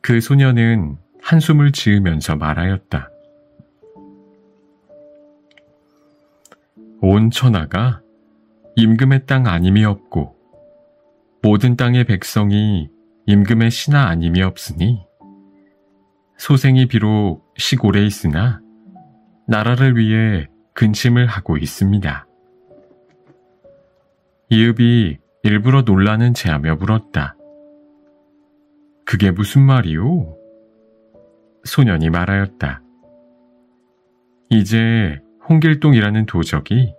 그 소년은 한숨을 지으면서 말하였다. 온 천하가 임금의 땅 아님이 없고 모든 땅의 백성이 임금의 신하 아님이 없으니 소생이 비록 시골에 있으나 나라를 위해 근심을 하고 있습니다. 이흡이 일부러 놀라는 체하며 물었다. 그게 무슨 말이오? 소년이 말하였다. 이제 홍길동이라는 도적이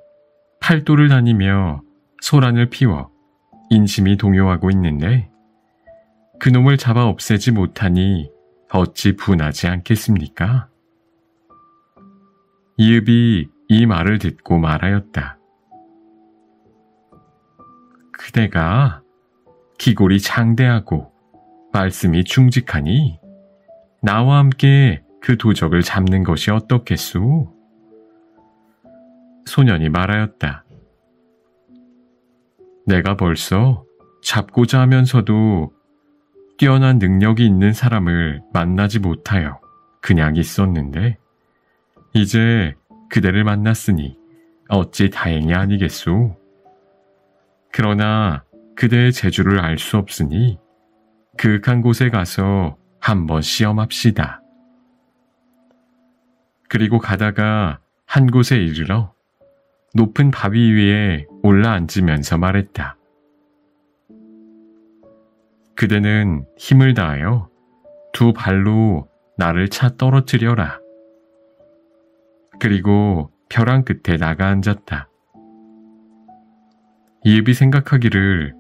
팔도를 다니며 소란을 피워 인심이 동요하고 있는데 그놈을 잡아 없애지 못하니 어찌 분하지 않겠습니까? 이읍이 이 말을 듣고 말하였다. 그대가 기골이 장대하고 말씀이 충직하니 나와 함께 그 도적을 잡는 것이 어떻겠소? 소년이 말하였다. 내가 벌써 잡고자 하면서도 뛰어난 능력이 있는 사람을 만나지 못하여 그냥 있었는데 이제 그대를 만났으니 어찌 다행이 아니겠소? 그러나 그대의 재주를 알 수 없으니 그윽한 곳에 가서 한번 시험합시다. 그리고 가다가 한 곳에 이르러 높은 바위 위에 올라앉으면서 말했다. 그대는 힘을 다하여 두 발로 나를 차 떨어뜨려라. 그리고 벼랑 끝에 나가 앉았다. 이읍이 생각하기를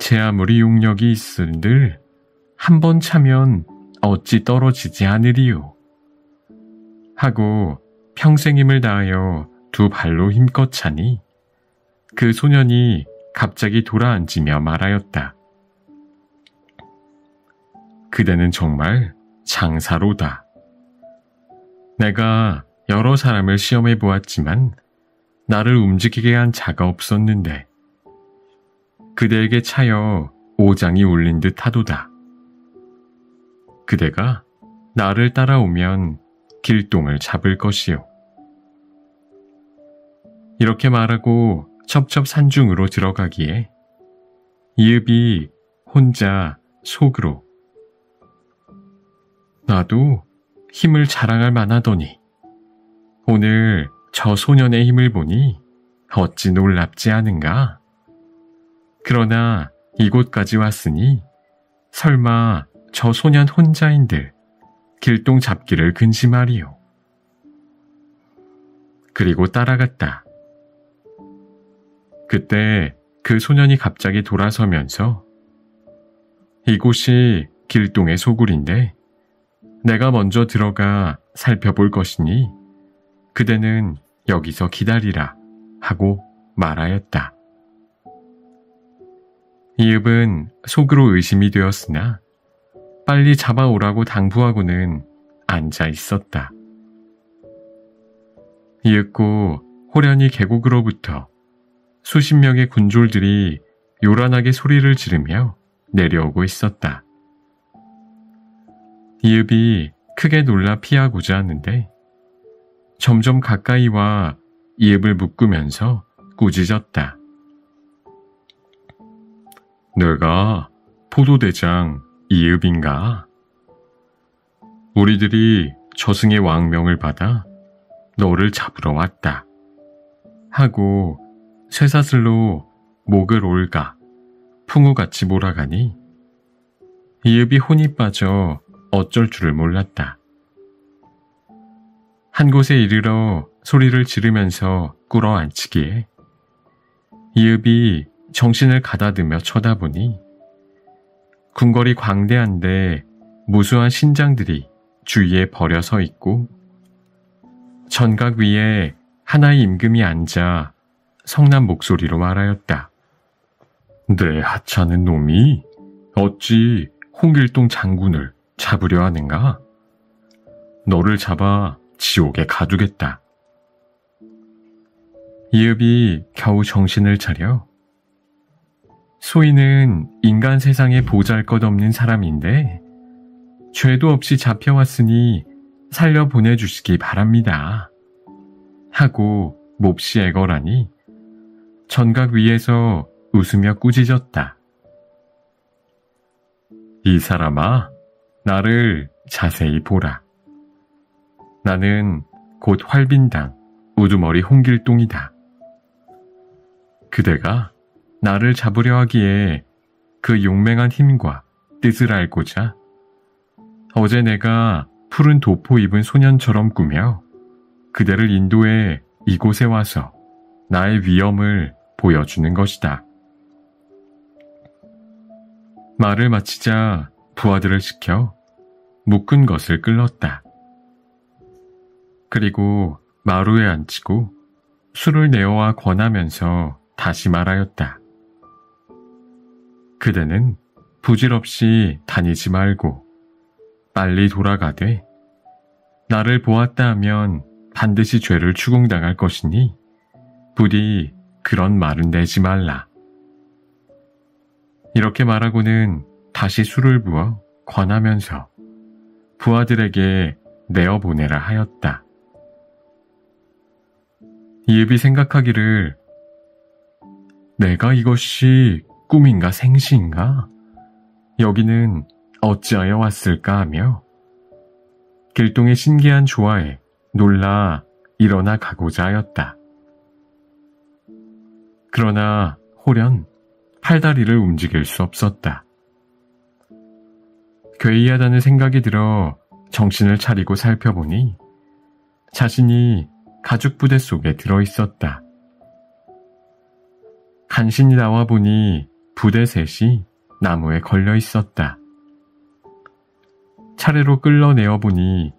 제 아무리 용력이 있은들 한 번 차면 어찌 떨어지지 않으리요. 하고 평생 힘을 다하여 두 발로 힘껏 차니 그 소년이 갑자기 돌아앉으며 말하였다. 그대는 정말 장사로다. 내가 여러 사람을 시험해 보았지만 나를 움직이게 한 자가 없었는데 그대에게 차여 오장이 울린 듯 하도다. 그대가 나를 따라오면 길동을 잡을 것이요. 이렇게 말하고 첩첩 산중으로 들어가기에 이읍이 혼자 속으로 나도 힘을 자랑할 만하더니 오늘 저 소년의 힘을 보니 어찌 놀랍지 않은가? 그러나 이곳까지 왔으니 설마 저 소년 혼자인들 길동 잡기를 근심하리요. 그리고 따라갔다. 그때 그 소년이 갑자기 돌아서면서 이곳이 길동의 소굴인데 내가 먼저 들어가 살펴볼 것이니 그대는 여기서 기다리라 하고 말하였다. 이읍은 속으로 의심이 되었으나 빨리 잡아오라고 당부하고는 앉아 있었다. 이윽고 호련히 계곡으로부터 수십 명의 군졸들이 요란하게 소리를 지르며 내려오고 있었다. 이읍이 크게 놀라 피하고자 하는데 점점 가까이 와 이읍을 묶으면서 꾸짖었다. 내가 포도대장 이읍인가? 우리들이 저승의 왕명을 받아 너를 잡으러 왔다. 하고 쇠사슬로 목을 올가 풍우같이 몰아가니 이읍이 혼이 빠져 어쩔 줄을 몰랐다. 한 곳에 이르러 소리를 지르면서 꿇어앉히기에 이읍이 정신을 가다듬며 쳐다보니 궁궐이 광대한데 무수한 신장들이 주위에 버려 서 있고 전각 위에 하나의 임금이 앉아 성난 목소리로 말하였다. 내 하찮은 놈이 어찌 홍길동 장군을 잡으려 하는가? 너를 잡아 지옥에 가두겠다. 이읍이 겨우 정신을 차려 소인은 인간 세상에 보잘것없는 사람인데 죄도 없이 잡혀왔으니 살려보내주시기 바랍니다. 하고 몹시 애걸하니 전각 위에서 웃으며 꾸짖었다. 이 사람아, 나를 자세히 보라. 나는 곧 활빈당 우두머리 홍길동이다. 그대가 나를 잡으려 하기에 그 용맹한 힘과 뜻을 알고자 어제 내가 푸른 도포 입은 소년처럼 꾸며 그대를 인도해 이곳에 와서 나의 위엄을 보여주는 것이다. 말을 마치자 부하들을 시켜 묶은 것을 끌렀다. 그리고 마루에 앉히고 술을 내어와 권하면서 다시 말하였다. 그대는 부질없이 다니지 말고 빨리 돌아가되 나를 보았다 하면 반드시 죄를 추궁당할 것이니 부디 그런 말은 내지 말라. 이렇게 말하고는 다시 술을 부어 권하면서 부하들에게 내어보내라 하였다. 이읍이 생각하기를 내가 이것이 꿈인가 생시인가? 여기는 어찌하여 왔을까 하며 길동의 신기한 조화에 놀라 일어나 가고자 하였다. 그러나 홀연 팔다리를 움직일 수 없었다. 괴이하다는 생각이 들어 정신을 차리고 살펴보니 자신이 가죽 부대 속에 들어있었다. 간신히 나와보니 부대 셋이 나무에 걸려 있었다. 차례로 끌어내어 보니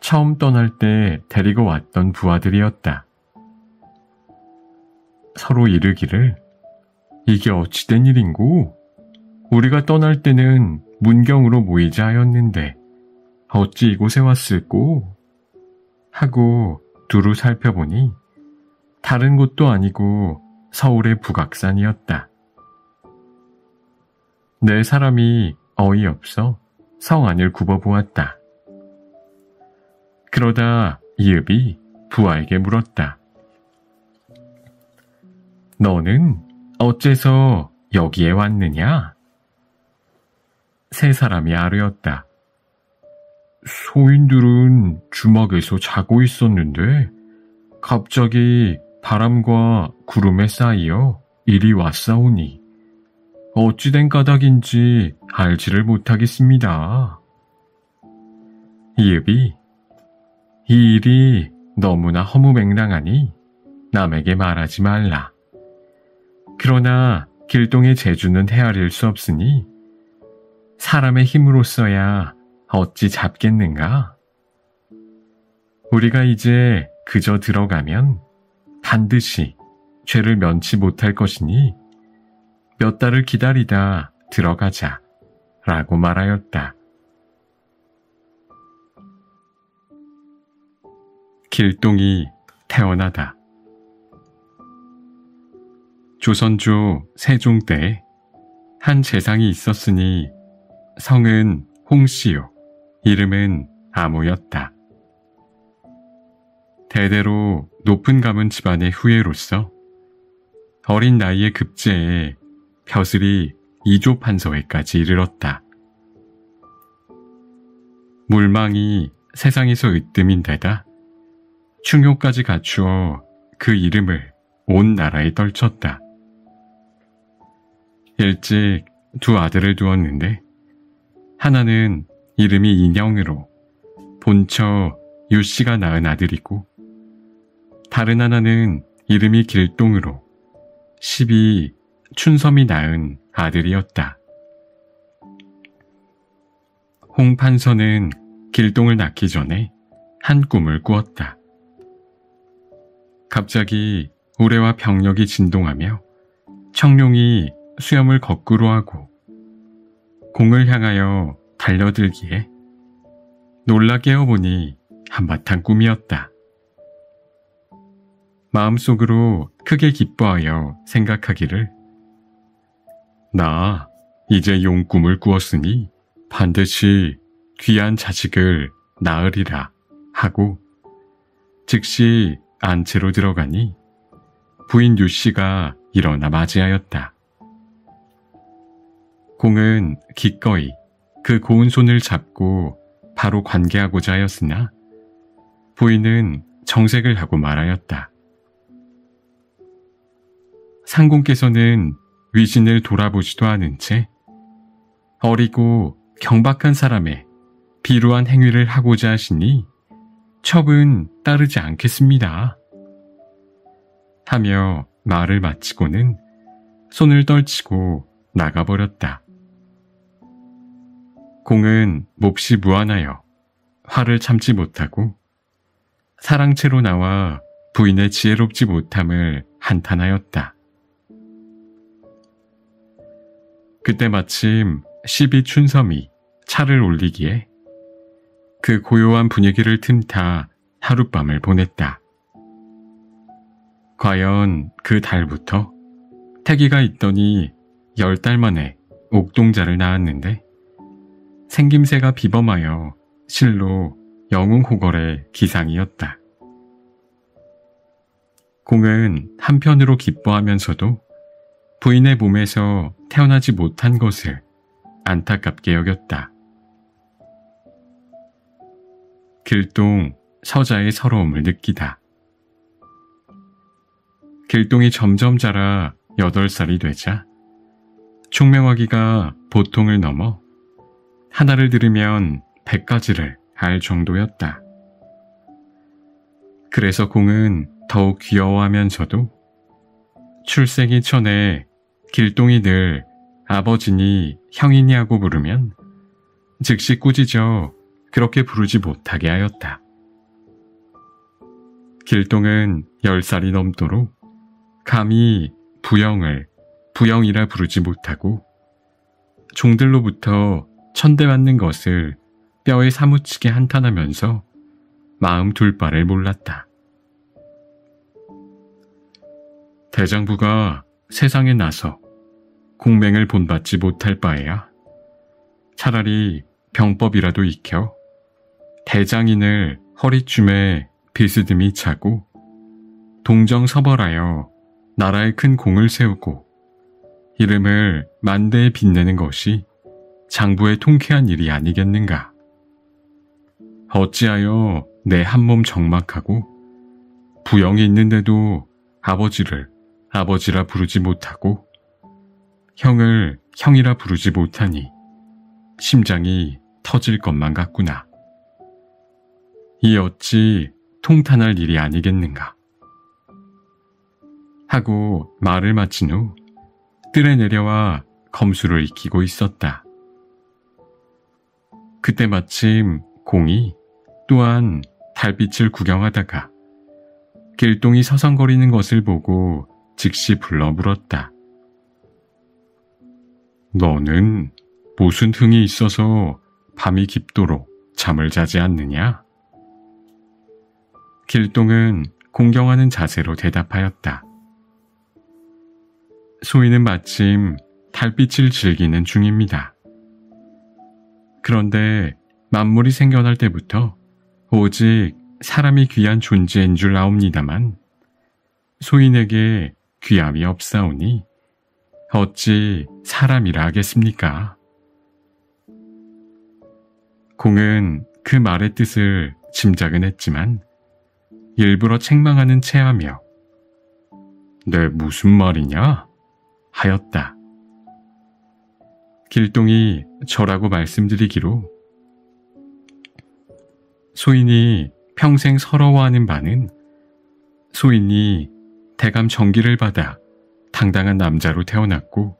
처음 떠날 때 데리고 왔던 부하들이었다. 서로 이르기를 이게 어찌된 일인고? 우리가 떠날 때는 문경으로 모이자 하였는데 어찌 이곳에 왔을꼬? 하고 두루 살펴보니 다른 곳도 아니고 서울의 북악산이었다. 네 사람이 어이없어 성안을 굽어보았다. 그러다 이읍이 부하에게 물었다. 너는 어째서 여기에 왔느냐? 세 사람이 아뢰었다. 소인들은 주막에서 자고 있었는데 갑자기 바람과 구름에 쌓여 이리 왔사오니 어찌된 까닭인지 알지를 못하겠습니다. 이읍이 이 일이 너무나 허무맹랑하니 남에게 말하지 말라. 그러나 길동의 재주는 헤아릴 수 없으니 사람의 힘으로써야 어찌 잡겠는가? 우리가 이제 그저 들어가면 반드시 죄를 면치 못할 것이니 몇 달을 기다리다 들어가자 라고 말하였다. 길동이 태어나다. 조선조 세종 때 한 재상이 있었으니 성은 홍씨요 이름은 아무였다. 대대로 높은 가문 집안의 후예로서 어린 나이에 급제해 벼슬이 이조 판서회까지 이르렀다. 물망이 세상에서 으뜸인데다 충효까지 갖추어 그 이름을 온 나라에 떨쳤다. 일찍 두 아들을 두었는데 하나는 이름이 인형으로 본처 유씨가 낳은 아들이고 다른 하나는 이름이 길동으로 시비 춘섬이 낳은 아들이었다. 홍 판서는 길동을 낳기 전에 한 꿈을 꾸었다. 갑자기 우레와 병력이 진동하며 청룡이 수염을 거꾸로 하고 공을 향하여 달려들기에 놀라 깨어보니 한바탕 꿈이었다. 마음속으로 크게 기뻐하여 생각하기를 나 이제 용꿈을 꾸었으니 반드시 귀한 자식을 낳으리라 하고 즉시 안채로 들어가니 부인 유씨가 일어나 맞이하였다. 공은 기꺼이 그 고운 손을 잡고 바로 관계하고자 하였으나 부인은 정색을 하고 말하였다. 상공께서는 위신을 돌아보지도 않은 채 어리고 경박한 사람의 비루한 행위를 하고자 하시니 첩은 따르지 않겠습니다. 하며 말을 마치고는 손을 떨치고 나가버렸다. 공은 몹시 무안하여 화를 참지 못하고 사랑채로 나와 부인의 지혜롭지 못함을 한탄하였다. 그때 마침 시비 춘섬이 차를 올리기에 그 고요한 분위기를 틈타 하룻밤을 보냈다. 과연 그 달부터 태기가 있더니 10달 만에 옥동자를 낳았는데 생김새가 비범하여 실로 영웅호걸의 기상이었다. 공은 한편으로 기뻐하면서도 부인의 몸에서 태어나지 못한 것을 안타깝게 여겼다. 길동 서자의 서러움을 느끼다. 길동이 점점 자라 8살이 되자 총명하기가 보통을 넘어 하나를 들으면 100가지를 알 정도였다. 그래서 공은 더욱 귀여워하면서도 출생이 전에 길동이 늘 아버지니 형이니 하고 부르면 즉시 꾸짖어 그렇게 부르지 못하게 하였다. 길동은 10살이 넘도록 감히 부영을 부영이라 부르지 못하고 종들로부터 천대받는 것을 뼈에 사무치게 한탄하면서 마음 둘 바를 몰랐다. 대장부가 세상에 나서 공맹을 본받지 못할 바에야 차라리 병법이라도 익혀 대장인을 허리춤에 비스듬히 차고 동정서벌하여 나라에 큰 공을 세우고 이름을 만대에 빛내는 것이 장부의 통쾌한 일이 아니겠는가. 어찌하여 내 한몸 적막하고 부영이 있는데도 아버지를 아버지라 부르지 못하고 형을 형이라 부르지 못하니 심장이 터질 것만 같구나. 이 어찌 통탄할 일이 아니겠는가. 하고 말을 마친 후 뜰에 내려와 검수를 익히고 있었다. 그때 마침 공이 또한 달빛을 구경하다가 길동이 서성거리는 것을 보고 즉시 불러 물었다. 너는 무슨 흥이 있어서 밤이 깊도록 잠을 자지 않느냐? 길동은 공경하는 자세로 대답하였다. 소인은 마침 달빛을 즐기는 중입니다. 그런데 만물이 생겨날 때부터 오직 사람이 귀한 존재인 줄 아옵니다만 소인에게 귀함이 없사오니 어찌 사람이라 하겠습니까? 공은 그 말의 뜻을 짐작은 했지만 일부러 책망하는 체하며 내 무슨 말이냐? 하였다. 길동이 저라고 말씀드리기로 소인이 평생 서러워하는 바는 소인이 대감 정기를 받아 당당한 남자로 태어났고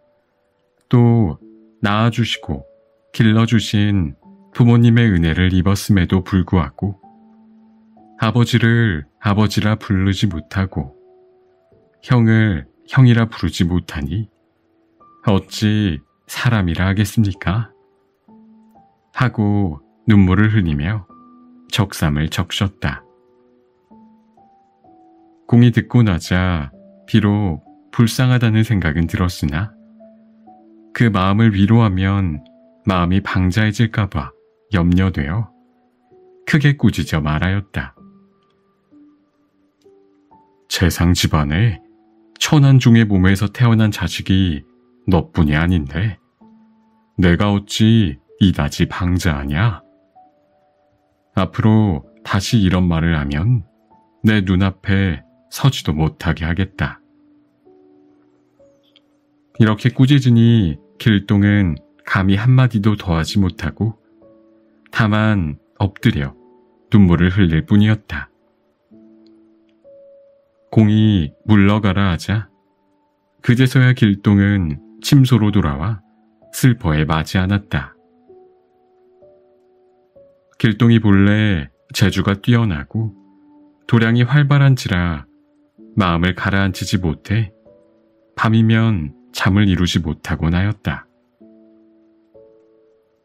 또 낳아주시고 길러주신 부모님의 은혜를 입었음에도 불구하고 아버지를 아버지라 부르지 못하고 형을 형이라 부르지 못하니 어찌 사람이라 하겠습니까? 하고 눈물을 흘리며 적삼을 적셨다. 공이 듣고 나자 비록 불쌍하다는 생각은 들었으나 그 마음을 위로하면 마음이 방자해질까봐 염려되어 크게 꾸짖어 말하였다. 재상 집안에 천한종의 몸에서 태어난 자식이 너뿐이 아닌데 내가 어찌 이다지 방자하냐? 앞으로 다시 이런 말을 하면 내 눈앞에 서지도 못하게 하겠다. 이렇게 꾸짖으니 길동은 감히 한마디도 더하지 못하고 다만 엎드려 눈물을 흘릴 뿐이었다. 공이 물러가라 하자 그제서야 길동은 침소로 돌아와 슬퍼에 맞이 않았다. 길동이 본래 재주가 뛰어나고 도량이 활발한지라 마음을 가라앉히지 못해 밤이면 잠을 이루지 못하곤 하였다.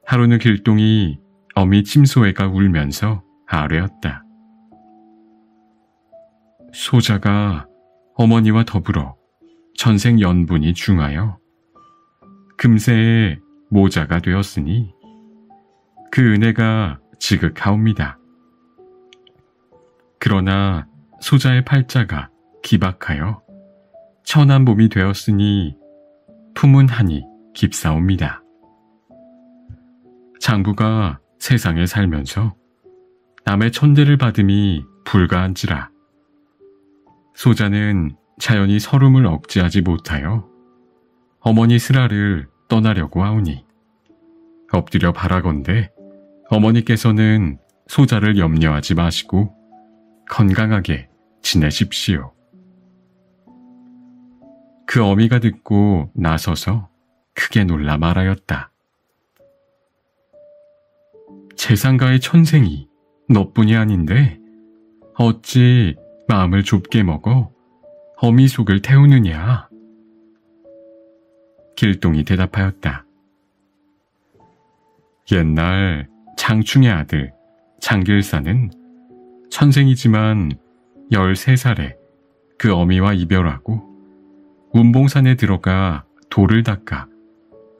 하루는 길동이 어미 침소애가 울면서 아뢰었다. 소자가 어머니와 더불어 전생 연분이 중하여 금세에 모자가 되었으니 그 은혜가 지극하옵니다. 그러나 소자의 팔자가 기박하여 천한 몸이 되었으니 품은 한이 깊사옵니다. 장부가 세상에 살면서 남의 천대를 받음이 불가한지라 소자는 자연히 서름을 억제하지 못하여 어머니 슬하를 떠나려고 하오니 엎드려 바라건대 어머니께서는 소자를 염려하지 마시고 건강하게 지내십시오. 그 어미가 듣고 나서서 크게 놀라 말하였다. 재상가의 천생이 너뿐이 아닌데 어찌 마음을 좁게 먹어 어미 속을 태우느냐? 길동이 대답하였다. 옛날 장충의 아들 장길사는 천생이지만 13살에 그 어미와 이별하고 운봉산에 들어가 돌을 닦아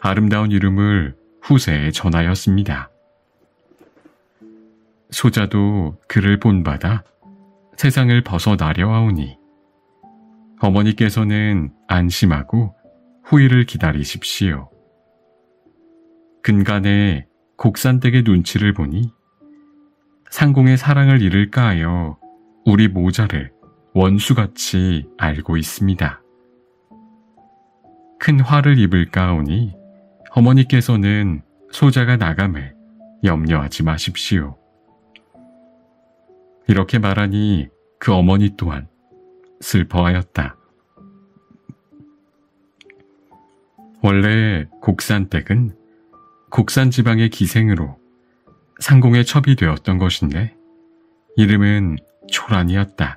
아름다운 이름을 후세에 전하였습니다. 소자도 그를 본받아 세상을 벗어나려 하오니 어머니께서는 안심하고 후일을 기다리십시오. 근간에 곡산댁의 눈치를 보니 상공의 사랑을 잃을까 하여 우리 모자를 원수같이 알고 있습니다. 큰 화를 입을까 하오니 어머니께서는 소자가 나감을 염려하지 마십시오. 이렇게 말하니 그 어머니 또한 슬퍼하였다. 원래 곡산댁은 곡산 지방의 기생으로 상공에 첩이 되었던 것인데 이름은 초란이었다.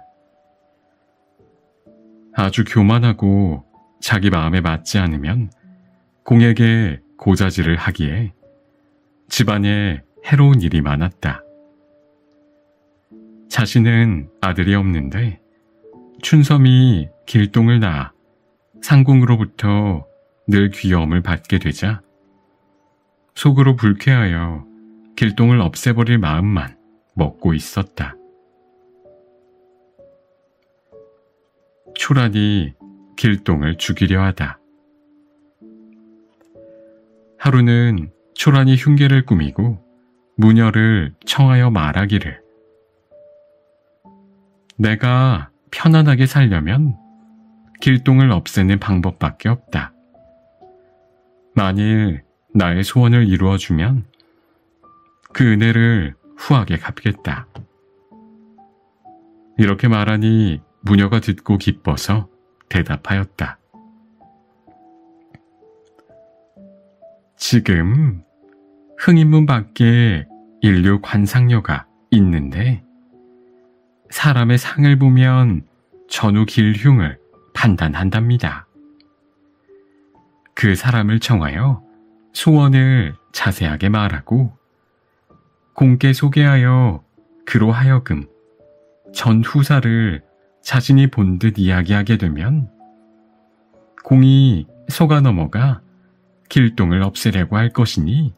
아주 교만하고 자기 마음에 맞지 않으면 공에게 고자질을 하기에 집안에 해로운 일이 많았다. 자신은 아들이 없는데 춘섬이 길동을 낳아 상궁으로부터 늘 귀여움을 받게 되자 속으로 불쾌하여 길동을 없애버릴 마음만 먹고 있었다. 초란이 길동을 죽이려 하다. 하루는 초란이 흉계를 꾸미고 무녀를 청하여 말하기를 내가 편안하게 살려면 길동을 없애는 방법밖에 없다. 만일 나의 소원을 이루어주면 그 은혜를 후하게 갚겠다. 이렇게 말하니 무녀가 듣고 기뻐서 대답하였다. 지금 흥인문 밖에 인류 관상녀가 있는데 사람의 상을 보면 전후 길흉을 판단한답니다. 그 사람을 청하여 소원을 자세하게 말하고 공께 소개하여 그로 하여금 전후사를 자신이 본 듯 이야기하게 되면 공이 속아 넘어가 길동을 없애려고 할 것이니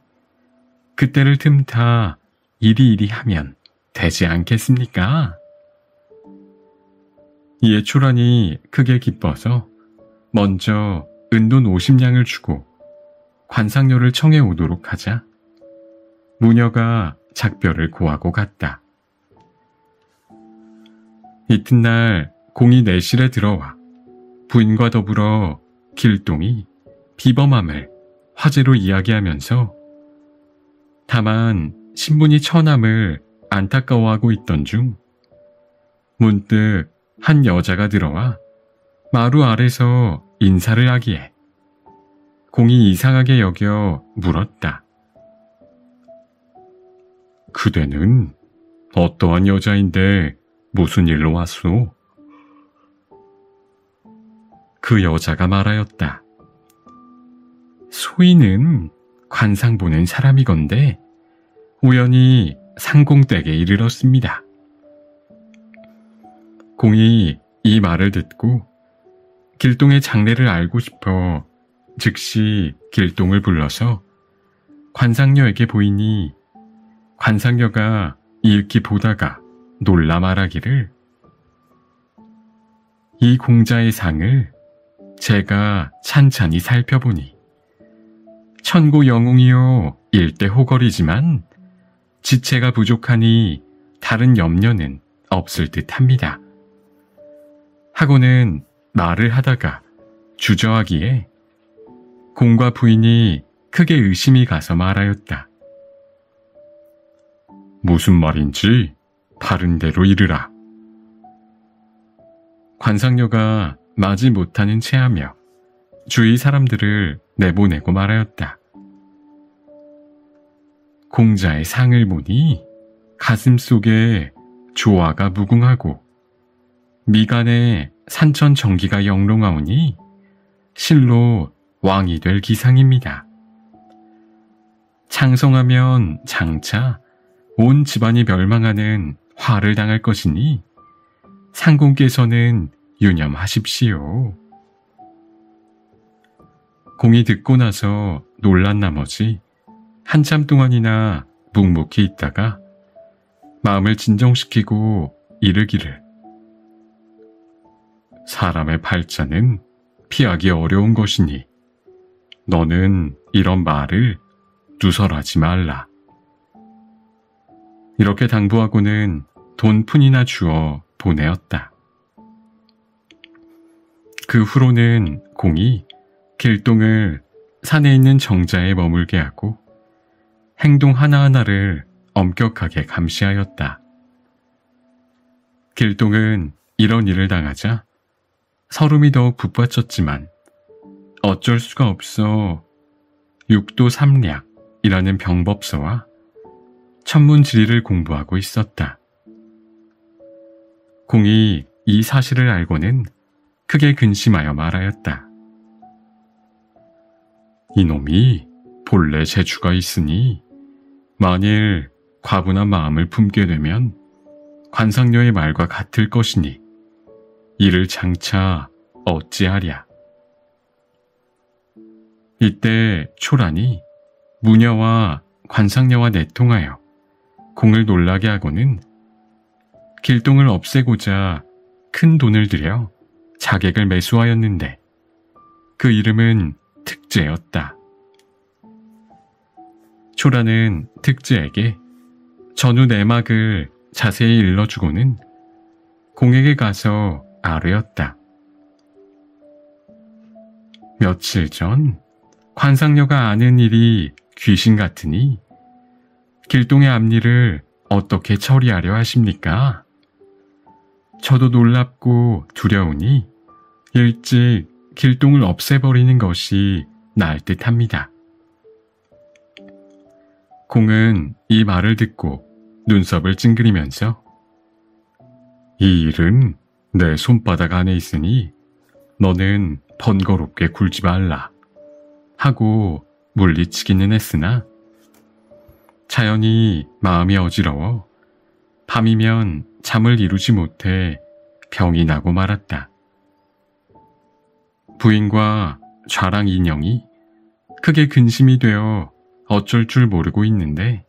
그때를 틈타 이리이리 하면 되지 않겠습니까? 이에 초란이 크게 기뻐서 먼저 은돈 50냥을 주고 관상녀를 청해 오도록 하자 무녀가 작별을 고하고 갔다. 이튿날 공이 내실에 들어와 부인과 더불어 길동이 비범함을 화제로 이야기하면서 다만 신분이 처남을 안타까워하고 있던 중 문득 한 여자가 들어와 마루 아래서 인사를 하기에 공이 이상하게 여겨 물었다. 그대는 어떠한 여자인데 무슨 일로 왔소? 그 여자가 말하였다. 소인은 관상 보는 사람이건데 우연히 상공댁에 이르렀습니다. 공이 이 말을 듣고 길동의 장래를 알고 싶어 즉시 길동을 불러서 관상녀에게 보이니 관상녀가 이윽기 보다가 놀라 말하기를 이 공자의 상을 제가 찬찬히 살펴보니 천고 영웅이요 일대 호걸이지만 지체가 부족하니 다른 염려는 없을 듯합니다. 하고는 말을 하다가 주저하기에 공과 부인이 크게 의심이 가서 말하였다. 무슨 말인지 바른 대로 이르라. 관상녀가 마지 못하는 체하며 주위 사람들을 내보내고 말하였다. 공자의 상을 보니 가슴 속에 조화가 무궁하고 미간에 산천 정기가 영롱하오니 실로 왕이 될 기상입니다. 창성하면 장차 온 집안이 멸망하는 화를 당할 것이니 상공께서는 유념하십시오. 공이 듣고 나서 놀란 나머지 한참 동안이나 묵묵히 있다가 마음을 진정시키고 이르기를 사람의 팔자는 피하기 어려운 것이니 너는 이런 말을 누설하지 말라. 이렇게 당부하고는 돈 푼이나 주어 보내었다. 그 후로는 공이 길동을 산에 있는 정자에 머물게 하고 행동 하나하나를 엄격하게 감시하였다. 길동은 이런 일을 당하자 서름이 더욱 북받쳤지만 어쩔 수가 없어 육도 삼략이라는 병법서와 천문지리를 공부하고 있었다. 공이 이 사실을 알고는 크게 근심하여 말하였다. 이놈이 본래 재주가 있으니 만일 과분한 마음을 품게 되면 관상녀의 말과 같을 것이니 이를 장차 어찌하랴. 이때 초란이 무녀와 관상녀와 내통하여 공을 놀라게 하고는 길동을 없애고자 큰 돈을 들여 자객을 매수하였는데 그 이름은 특제였다. 초란은 특제에게 전후 내막을 자세히 일러주고는 공에게 가서 아뢰었다. 며칠 전 관상녀가 아는 일이 귀신 같으니 길동의 앞일을 어떻게 처리하려 하십니까? 저도 놀랍고 두려우니 일찍 길동을 없애버리는 것이 나을 듯합니다. 공은 이 말을 듣고 눈썹을 찡그리면서 이 일은 내 손바닥 안에 있으니 너는 번거롭게 굴지 말라 하고 물리치기는 했으나 자연히 마음이 어지러워 밤이면 잠을 이루지 못해 병이 나고 말았다. 부인과 좌랑 인형이 크게 근심이 되어 어쩔 줄 모르고 있는데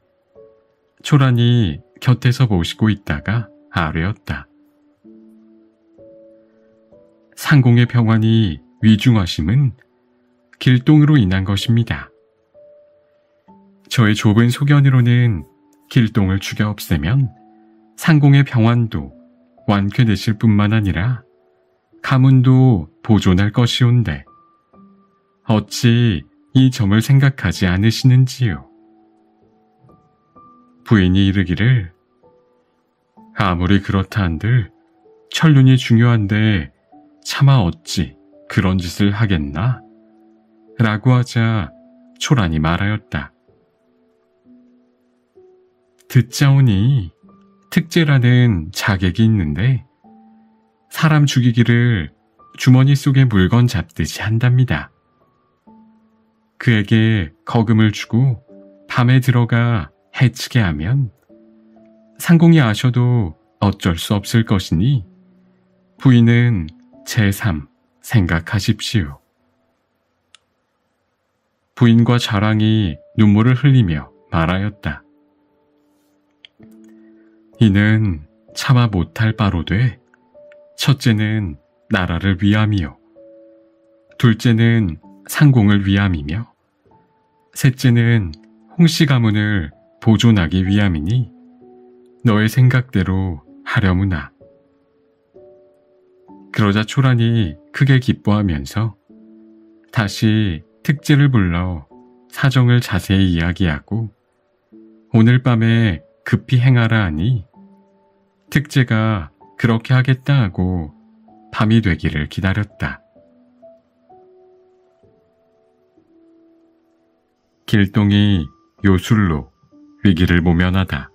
초란이 곁에서 보시고 있다가 아뢰었다. 상공의 평안이 위중하심은 길동으로 인한 것입니다. 저의 좁은 소견으로는 길동을 죽여 없애면 상공의 평안도 완쾌되실 뿐만 아니라 가문도 보존할 것이온데 어찌 이 점을 생각하지 않으시는지요? 부인이 이르기를 아무리 그렇다 한들 천륜이 중요한데 차마 어찌 그런 짓을 하겠나? 라고 하자 초란이 말하였다. 듣자오니 특제라는 자객이 있는데 사람 죽이기를 주머니 속에 물건 잡듯이 한답니다. 그에게 거금을 주고 밤에 들어가 해치게 하면 상공이 아셔도 어쩔 수 없을 것이니 부인은 제3 생각하십시오. 부인과 자랑이 눈물을 흘리며 말하였다. 이는 참아 못할 바로 돼 첫째는 나라를 위함이요. 둘째는 상공을 위함이며 셋째는 홍씨 가문을 보존하기 위함이니 너의 생각대로 하려무나. 그러자 초란이 크게 기뻐하면서 다시 특제를 불러 사정을 자세히 이야기하고 오늘 밤에 급히 행하라 하니 특제가 그렇게 하겠다 하고 밤이 되기를 기다렸다. 길동이 요술로 위기를 모면하다.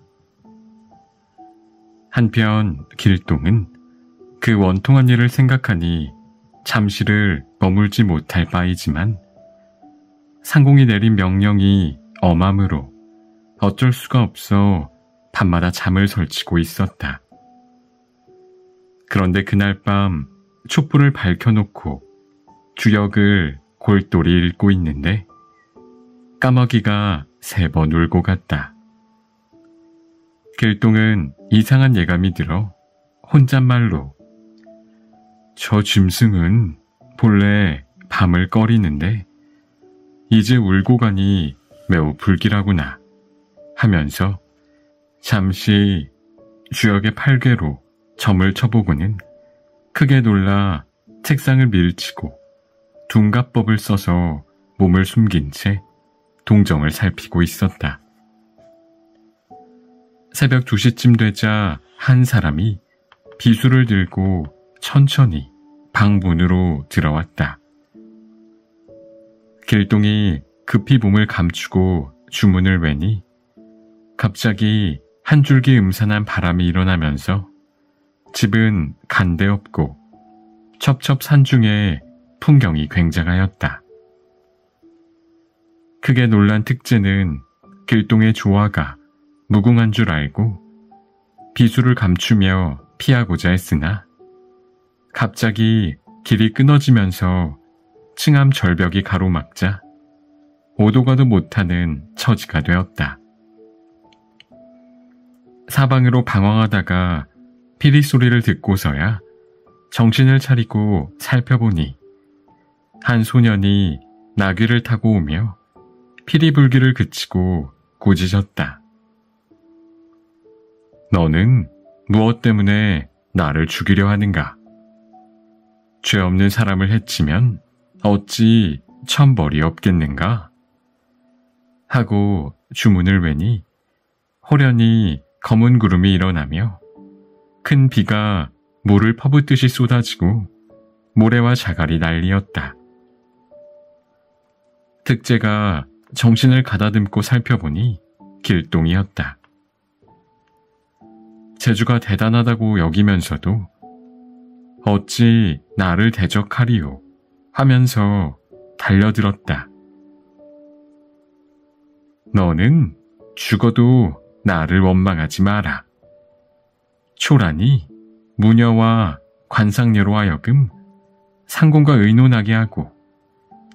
한편 길동은 그 원통한 일을 생각하니 잠시를 머물지 못할 바이지만 상공이 내린 명령이 엄함으로 어쩔 수가 없어 밤마다 잠을 설치고 있었다. 그런데 그날 밤 촛불을 밝혀놓고 주역을 골똘히 읽고 있는데 까마귀가 3번 울고 갔다. 길동은 이상한 예감이 들어 혼잣말로 저 짐승은 본래 밤을 꺼리는데 이제 울고 가니 매우 불길하구나 하면서 잠시 주역의 팔괘로 점을 쳐보고는 크게 놀라 책상을 밀치고 둔갑법을 써서 몸을 숨긴 채 동정을 살피고 있었다. 새벽 2시쯤 되자 한 사람이 비수를 들고 천천히 방 문으로 들어왔다. 길동이 급히 몸을 감추고 주문을 외니 갑자기 한 줄기 음산한 바람이 일어나면서 집은 간데없고 첩첩산중의 풍경이 굉장하였다. 크게 놀란 특제는 길동의 조화가 무궁한 줄 알고 비수를 감추며 피하고자 했으나 갑자기 길이 끊어지면서 층암 절벽이 가로막자 오도 가도 못하는 처지가 되었다. 사방으로 방황하다가 피리 소리를 듣고서야 정신을 차리고 살펴보니 한 소년이 나귀를 타고 오며 피리 불기를 그치고 꾸짖었다. 너는 무엇 때문에 나를 죽이려 하는가? 죄 없는 사람을 해치면 어찌 천벌이 없겠는가? 하고 주문을 외니 호련히 검은 구름이 일어나며 큰 비가 물을 퍼붓듯이 쏟아지고 모래와 자갈이 난리였다. 특제가 정신을 가다듬고 살펴보니 길동이었다. 재주가 대단하다고 여기면서도 어찌 나를 대적하리요 하면서 달려들었다. 너는 죽어도 나를 원망하지 마라. 초란이 무녀와 관상녀로 하여금 상공과 의논하게 하고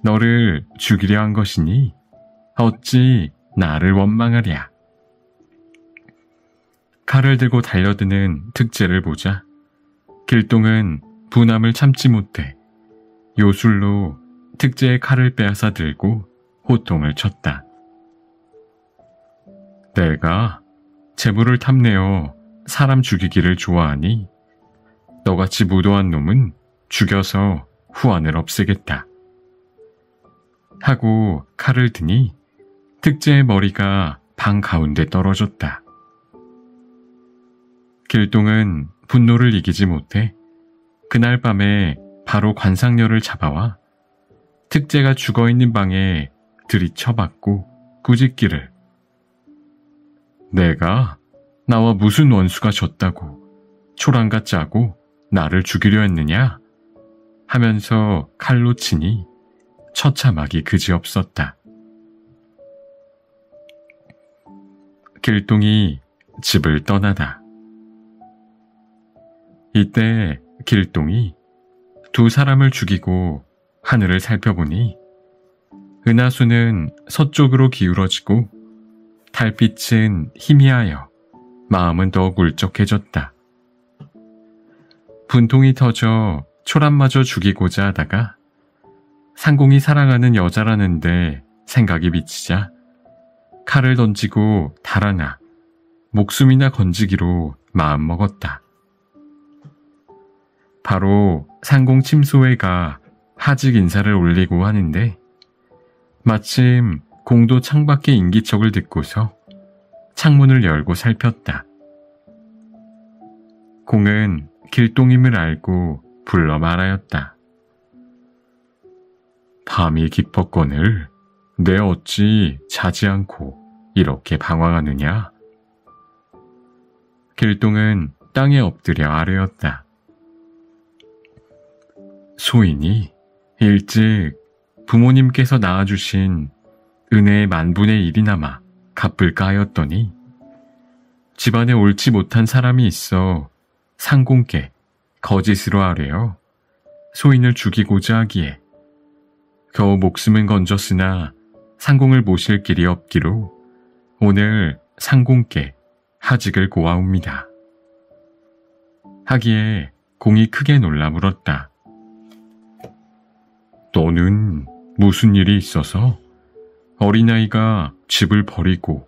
너를 죽이려 한 것이니 어찌 나를 원망하랴. 칼을 들고 달려드는 특제를 보자 길동은 분함을 참지 못해 요술로 특제의 칼을 빼앗아 들고 호통을 쳤다. 내가 재물을 탐내어 사람 죽이기를 좋아하니 너같이 무도한 놈은 죽여서 후환을 없애겠다. 하고 칼을 드니 특제의 머리가 방 가운데 떨어졌다. 길동은 분노를 이기지 못해 그날 밤에 바로 관상녀를 잡아와 특제가 죽어있는 방에 들이쳐박고 꾸짖기를 내가 나와 무슨 원수가 졌다고 초랑가 짜고 나를 죽이려 했느냐 하면서 칼로 치니 처참하기 그지없었다. 길동이 집을 떠나다. 이때 길동이 두 사람을 죽이고 하늘을 살펴보니 은하수는 서쪽으로 기울어지고 달빛은 희미하여 마음은 더욱 울적해졌다. 분통이 터져 초란마저 죽이고자 하다가 상공이 사랑하는 여자라는데 생각이 미치자 칼을 던지고 달아나 목숨이나 건지기로 마음먹었다. 바로 상공 침소에 가 하직 인사를 올리고 하는데 마침 공도 창밖의 인기척을 듣고서 창문을 열고 살폈다. 공은 길동임을 알고 불러 말하였다. 밤이 깊었거늘 내 어찌 자지 않고 이렇게 방황하느냐? 길동은 땅에 엎드려 아뢰었다. 소인이 일찍 부모님께서 낳아주신 은혜의 만분의 1이나마 갚을까 하였더니 집안에 옳지 못한 사람이 있어 상공께 거짓으로 아뢰어 소인을 죽이고자 하기에 겨우 목숨은 건졌으나 상공을 모실 길이 없기로 오늘 상공께 하직을 고하옵니다. 하기에 공이 크게 놀라 물었다. 너는 무슨 일이 있어서 어린아이가 집을 버리고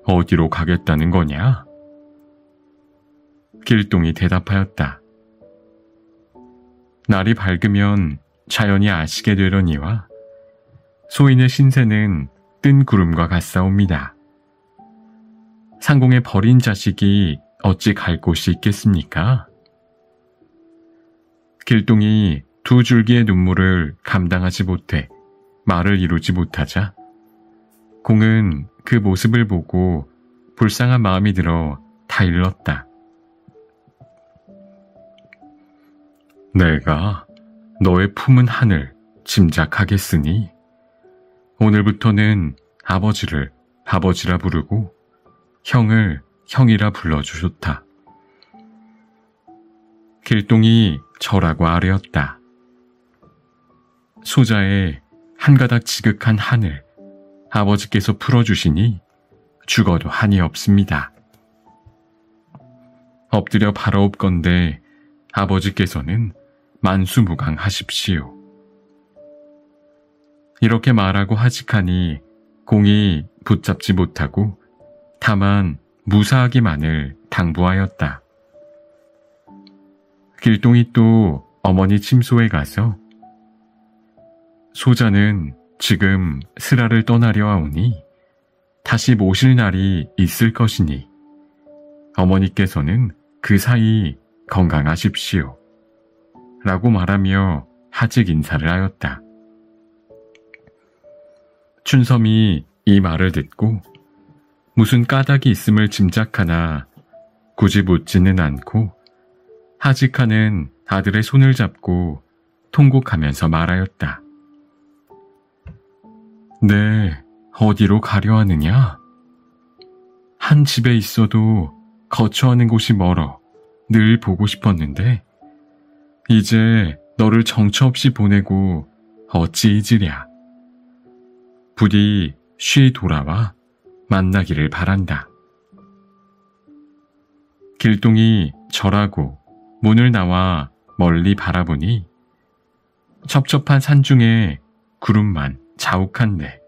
어디로 가겠다는 거냐? 길동이 대답하였다. 날이 밝으면 자연이 아시게 되려니와 소인의 신세는 뜬 구름과 같사옵니다. 상공에 버린 자식이 어찌 갈 곳이 있겠습니까? 길동이 두 줄기의 눈물을 감당하지 못해 말을 이루지 못하자 공은 그 모습을 보고 불쌍한 마음이 들어 다 일렀다. 내가 너의 품은 하늘 짐작하겠으니 오늘부터는 아버지를 아버지라 부르고 형을 형이라 불러주셨다. 길동이 절하고 아뢰었다. 소자의 한 가닥 지극한 하늘 아버지께서 풀어주시니 죽어도 한이 없습니다. 엎드려 바라옵건대 아버지께서는 만수무강하십시오. 이렇게 말하고 하직하니 공이 붙잡지 못하고 다만 무사하기만을 당부하였다. 길동이 또 어머니 침소에 가서 소자는 지금 슬하를 떠나려 하오니 다시 모실 날이 있을 것이니 어머니께서는 그 사이 건강하십시오. 라고 말하며 하직 인사를 하였다. 춘섬이 이 말을 듣고 무슨 까닭이 있음을 짐작하나 굳이 묻지는 않고 하직하는 아들의 손을 잡고 통곡하면서 말하였다. 네, 어디로 가려 하느냐? 한 집에 있어도 거처하는 곳이 멀어 늘 보고 싶었는데 이제 너를 정처 없이 보내고 어찌 잊으랴. 부디 쉬 돌아와 만나기를 바란다. 길동이 절하고 문을 나와 멀리 바라보니 첩첩한 산중에 구름만 자욱한데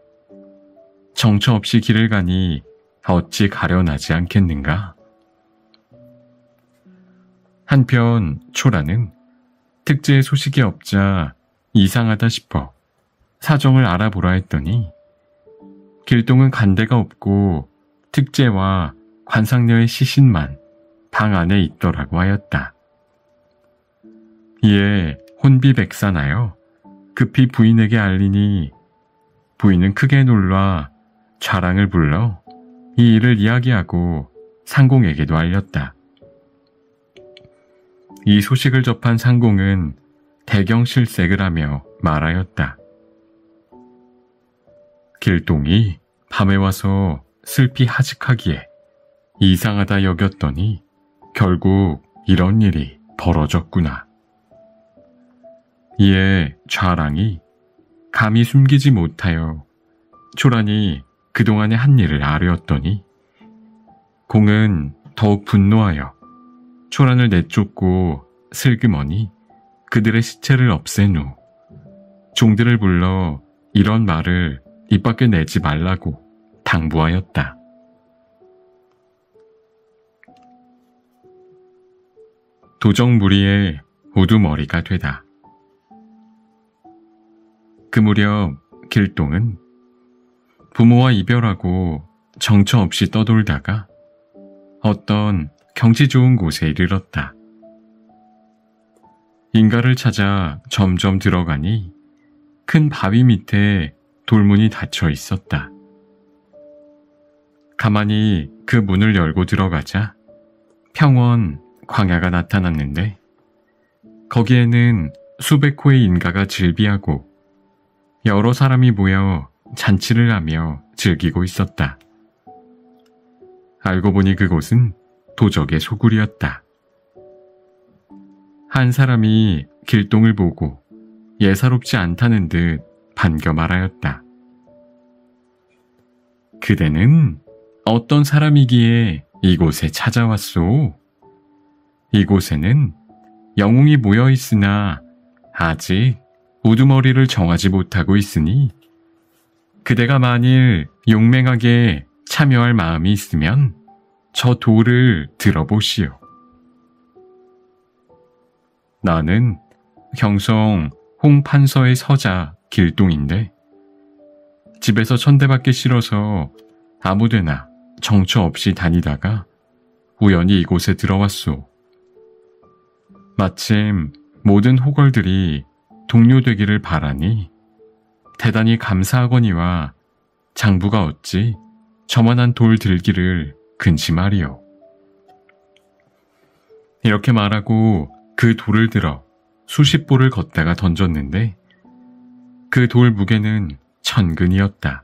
정처 없이 길을 가니 어찌 가련하지 않겠는가? 한편 초라는 특제의 소식이 없자 이상하다 싶어 사정을 알아보라 했더니 길동은 간 데가 없고 특제와 관상녀의 시신만 방 안에 있더라고 하였다. 이에 혼비백산하여 급히 부인에게 알리니 부인은 크게 놀라 좌랑을 불러 이 일을 이야기하고 상공에게도 알렸다. 이 소식을 접한 상공은 대경실색을 하며 말하였다. 길동이 밤에 와서 슬피 하직하기에 이상하다 여겼더니 결국 이런 일이 벌어졌구나. 이에 좌랑이 감히 숨기지 못하여 초란이 그동안의 한 일을 아뢰었더니 공은 더욱 분노하여 초란을 내쫓고 슬그머니 그들의 시체를 없앤 후 종들을 불러 이런 말을 입 밖에 내지 말라고 당부하였다. 도적무리의 우두머리가 되다. 그 무렵 길동은 부모와 이별하고 정처 없이 떠돌다가 어떤 경치 좋은 곳에 이르렀다. 인가를 찾아 점점 들어가니 큰 바위 밑에 돌문이 닫혀 있었다. 가만히 그 문을 열고 들어가자 평원 광야가 나타났는데 거기에는 수백 호의 인가가 즐비하고 여러 사람이 모여 잔치를 하며 즐기고 있었다. 알고 보니 그곳은 도적의 소굴이었다. 한 사람이 길동을 보고 예사롭지 않다는 듯 반겨 말하였다. 그대는 어떤 사람이기에 이곳에 찾아왔소? 이곳에는 영웅이 모여 있으나 아직 우두머리를 정하지 못하고 있으니 그대가 만일 용맹하게 참여할 마음이 있으면 저 돌을 들어보시오. 나는 경성 홍판서의 서자 길동인데 집에서 천대받기 싫어서 아무데나 정처 없이 다니다가 우연히 이곳에 들어왔소. 마침 모든 호걸들이 동료되기를 바라니 대단히 감사하거니와 장부가 어찌 저만한 돌 들기를 근심하리요. 이렇게 말하고 그 돌을 들어 수십 보를 걷다가 던졌는데 그 돌 무게는 1000근이었다.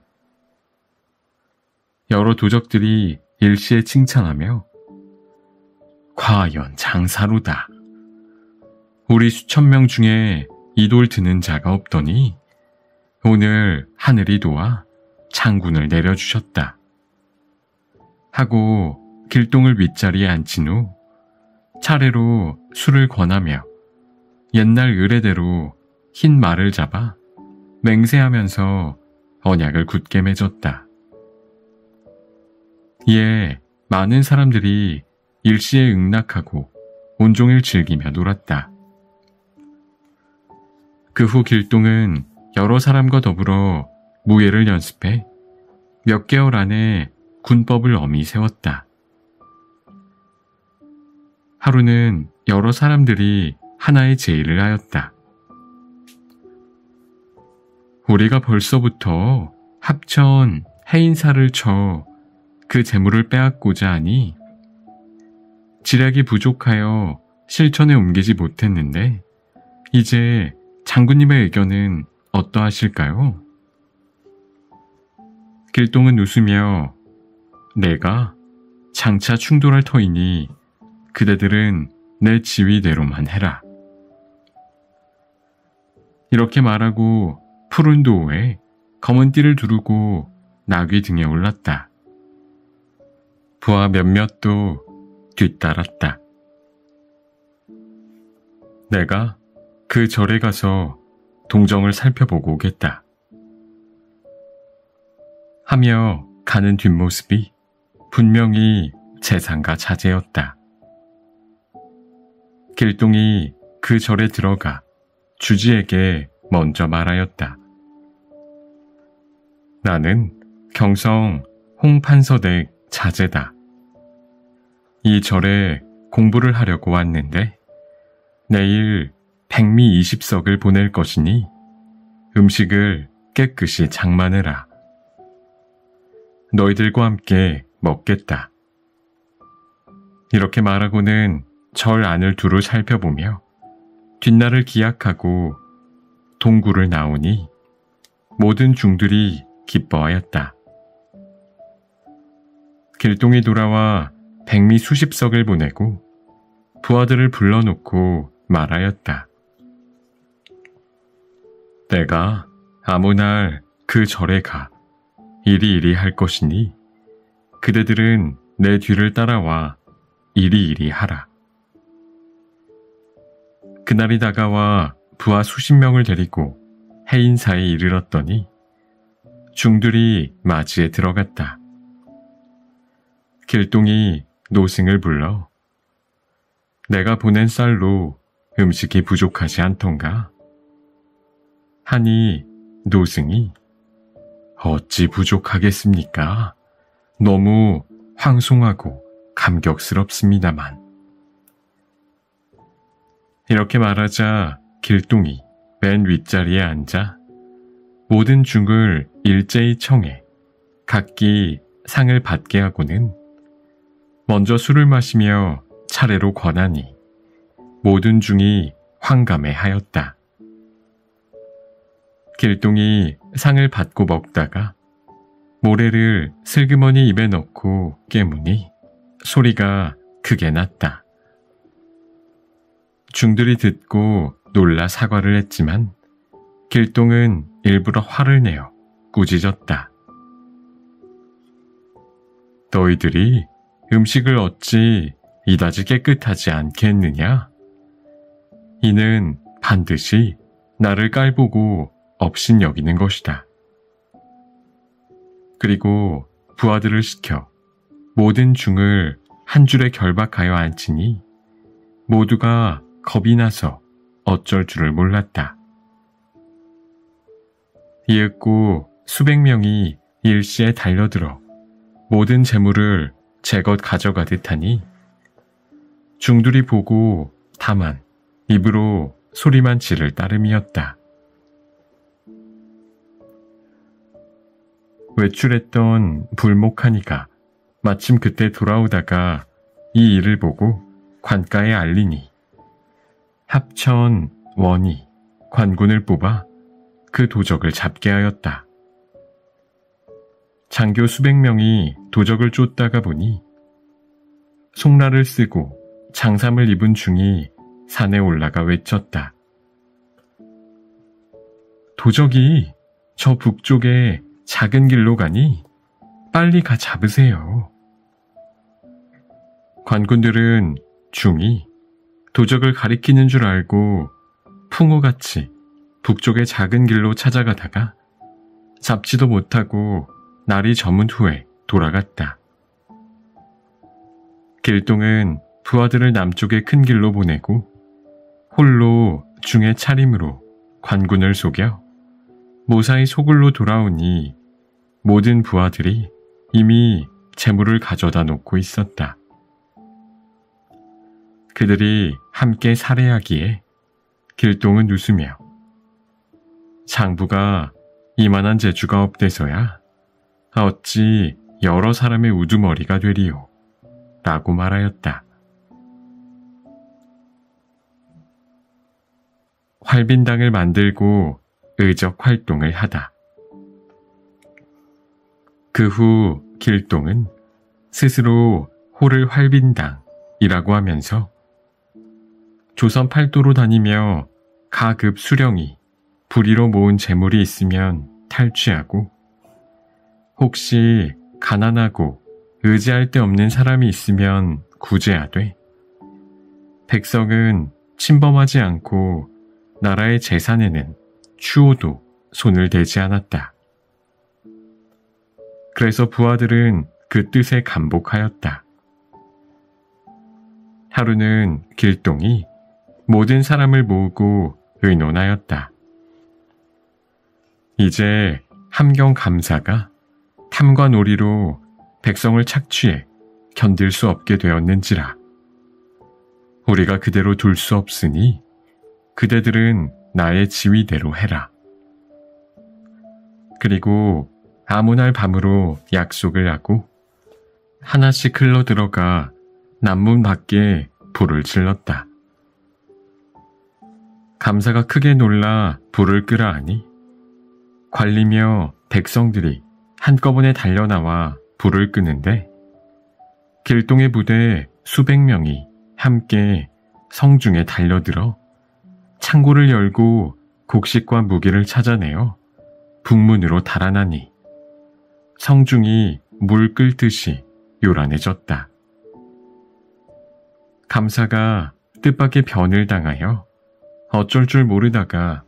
여러 도적들이 일시에 칭찬하며 과연 장사로다. 우리 수천 명 중에 이 돌 드는 자가 없더니 오늘 하늘이 도와 창군을 내려주셨다. 하고 길동을 윗자리에 앉힌 후 차례로 술을 권하며 옛날 의례대로 흰 말을 잡아 맹세하면서 언약을 굳게 맺었다. 이에 많은 사람들이 일시에 응낙하고 온종일 즐기며 놀았다. 그 후 길동은 여러 사람과 더불어 무예를 연습해 몇 개월 안에 군법을 엄히 세웠다. 하루는 여러 사람들이 하나의 제의를 하였다. 우리가 벌써부터 합천 해인사를 쳐 그 재물을 빼앗고자 하니 지략이 부족하여 실천에 옮기지 못했는데 이제 장군님의 의견은 어떠하실까요? 길동은 웃으며 내가 장차 충돌할 터이니 그대들은 내 지위대로만 해라. 이렇게 말하고 푸른 도에 검은 띠를 두르고 나귀 등에 올랐다. 부하 몇몇도 뒤따랐다. 내가 그 절에 가서 동정을 살펴보고 오겠다. 하며 가는 뒷모습이 분명히 재상과 자제였다. 길동이 그 절에 들어가 주지에게 먼저 말하였다. 나는 경성 홍판서댁 자제다. 이 절에 공부를 하려고 왔는데 내일 백미 20석을 보낼 것이니 음식을 깨끗이 장만해라. 너희들과 함께 먹겠다. 이렇게 말하고는 절 안을 두루 살펴보며 뒷날을 기약하고 동굴을 나오니 모든 중들이 기뻐하였다. 길동이 돌아와 백미 수십석을 보내고 부하들을 불러놓고 말하였다. 내가 아무 날 그 절에 가 이리이리 할 것이니 그대들은 내 뒤를 따라와 이리이리 하라. 그날이 다가와 부하 수십 명을 데리고 해인사에 이르렀더니 중들이 맞이에 들어갔다. 길동이 노승을 불러 내가 보낸 쌀로 음식이 부족하지 않던가? 하니 노승이 어찌 부족하겠습니까? 너무 황송하고 감격스럽습니다만. 이렇게 말하자 길동이 맨 윗자리에 앉아 모든 중을 일제히 청해 각기 상을 받게 하고는 먼저 술을 마시며 차례로 권하니 모든 중이 황감해 하였다. 길동이 상을 받고 먹다가 모래를 슬그머니 입에 넣고 깨무니 소리가 크게 났다. 중들이 듣고 놀라 사과를 했지만 길동은 일부러 화를 내어 꾸짖었다. 너희들이 음식을 어찌 이다지 깨끗하지 않게 했느냐? 이는 반드시 나를 깔보고 업신여기는 것이다. 그리고 부하들을 시켜 모든 중을 한 줄에 결박하여 앉히니 모두가 겁이 나서 어쩔 줄을 몰랐다. 이윽고 수백 명이 일시에 달려들어 모든 재물을 제것 가져가듯 하니 중들이 보고 다만 입으로 소리만 지를 따름이었다. 외출했던 불목하니가 마침 그때 돌아오다가 이 일을 보고 관가에 알리니 합천, 원이, 관군을 뽑아 그 도적을 잡게 하였다. 장교 수백 명이 도적을 쫓다가 보니 송라를 쓰고 장삼을 입은 중이 산에 올라가 외쳤다. 도적이 저 북쪽에 작은 길로 가니 빨리 가 잡으세요. 관군들은 중이 도적을 가리키는 줄 알고 풍호같이 북쪽의 작은 길로 찾아가다가 잡지도 못하고 날이 저문 후에 돌아갔다. 길동은 부하들을 남쪽의 큰 길로 보내고 홀로 중의 차림으로 관군을 속여 무사히 소굴로 돌아오니 모든 부하들이 이미 재물을 가져다 놓고 있었다. 그들이 함께 살해하기에 길동은 웃으며 장부가 이만한 재주가 없대서야 어찌 여러 사람의 우두머리가 되리요 라고 말하였다. 활빈당을 만들고 의적 활동을 하다. 그 후 길동은 스스로 호를 활빈당이라고 하면서 조선 팔도로 다니며 가급 수령이 불의로 모은 재물이 있으면 탈취하고 혹시 가난하고 의지할 데 없는 사람이 있으면 구제하되 백성은 침범하지 않고 나라의 재산에는 추호도 손을 대지 않았다. 그래서 부하들은 그 뜻에 감복하였다. 하루는 길동이 모든 사람을 모으고 의논하였다. 이제 함경 감사가 탐과 놀이로 백성을 착취해 견딜 수 없게 되었는지라 우리가 그대로 둘 수 없으니 그대들은 나의 지위대로 해라. 그리고 아무 날 밤으로 약속을 하고 하나씩 흘러 들어가 남문 밖에 불을 질렀다. 감사가 크게 놀라 불을 끄라 하니 관리며 백성들이 한꺼번에 달려나와 불을 끄는데 길동의 부대 수백 명이 함께 성중에 달려들어 창고를 열고 곡식과 무기를 찾아내어 북문으로 달아나니 성중이 물 끓듯이 요란해졌다. 감사가 뜻밖의 변을 당하여 어쩔 줄 모르다가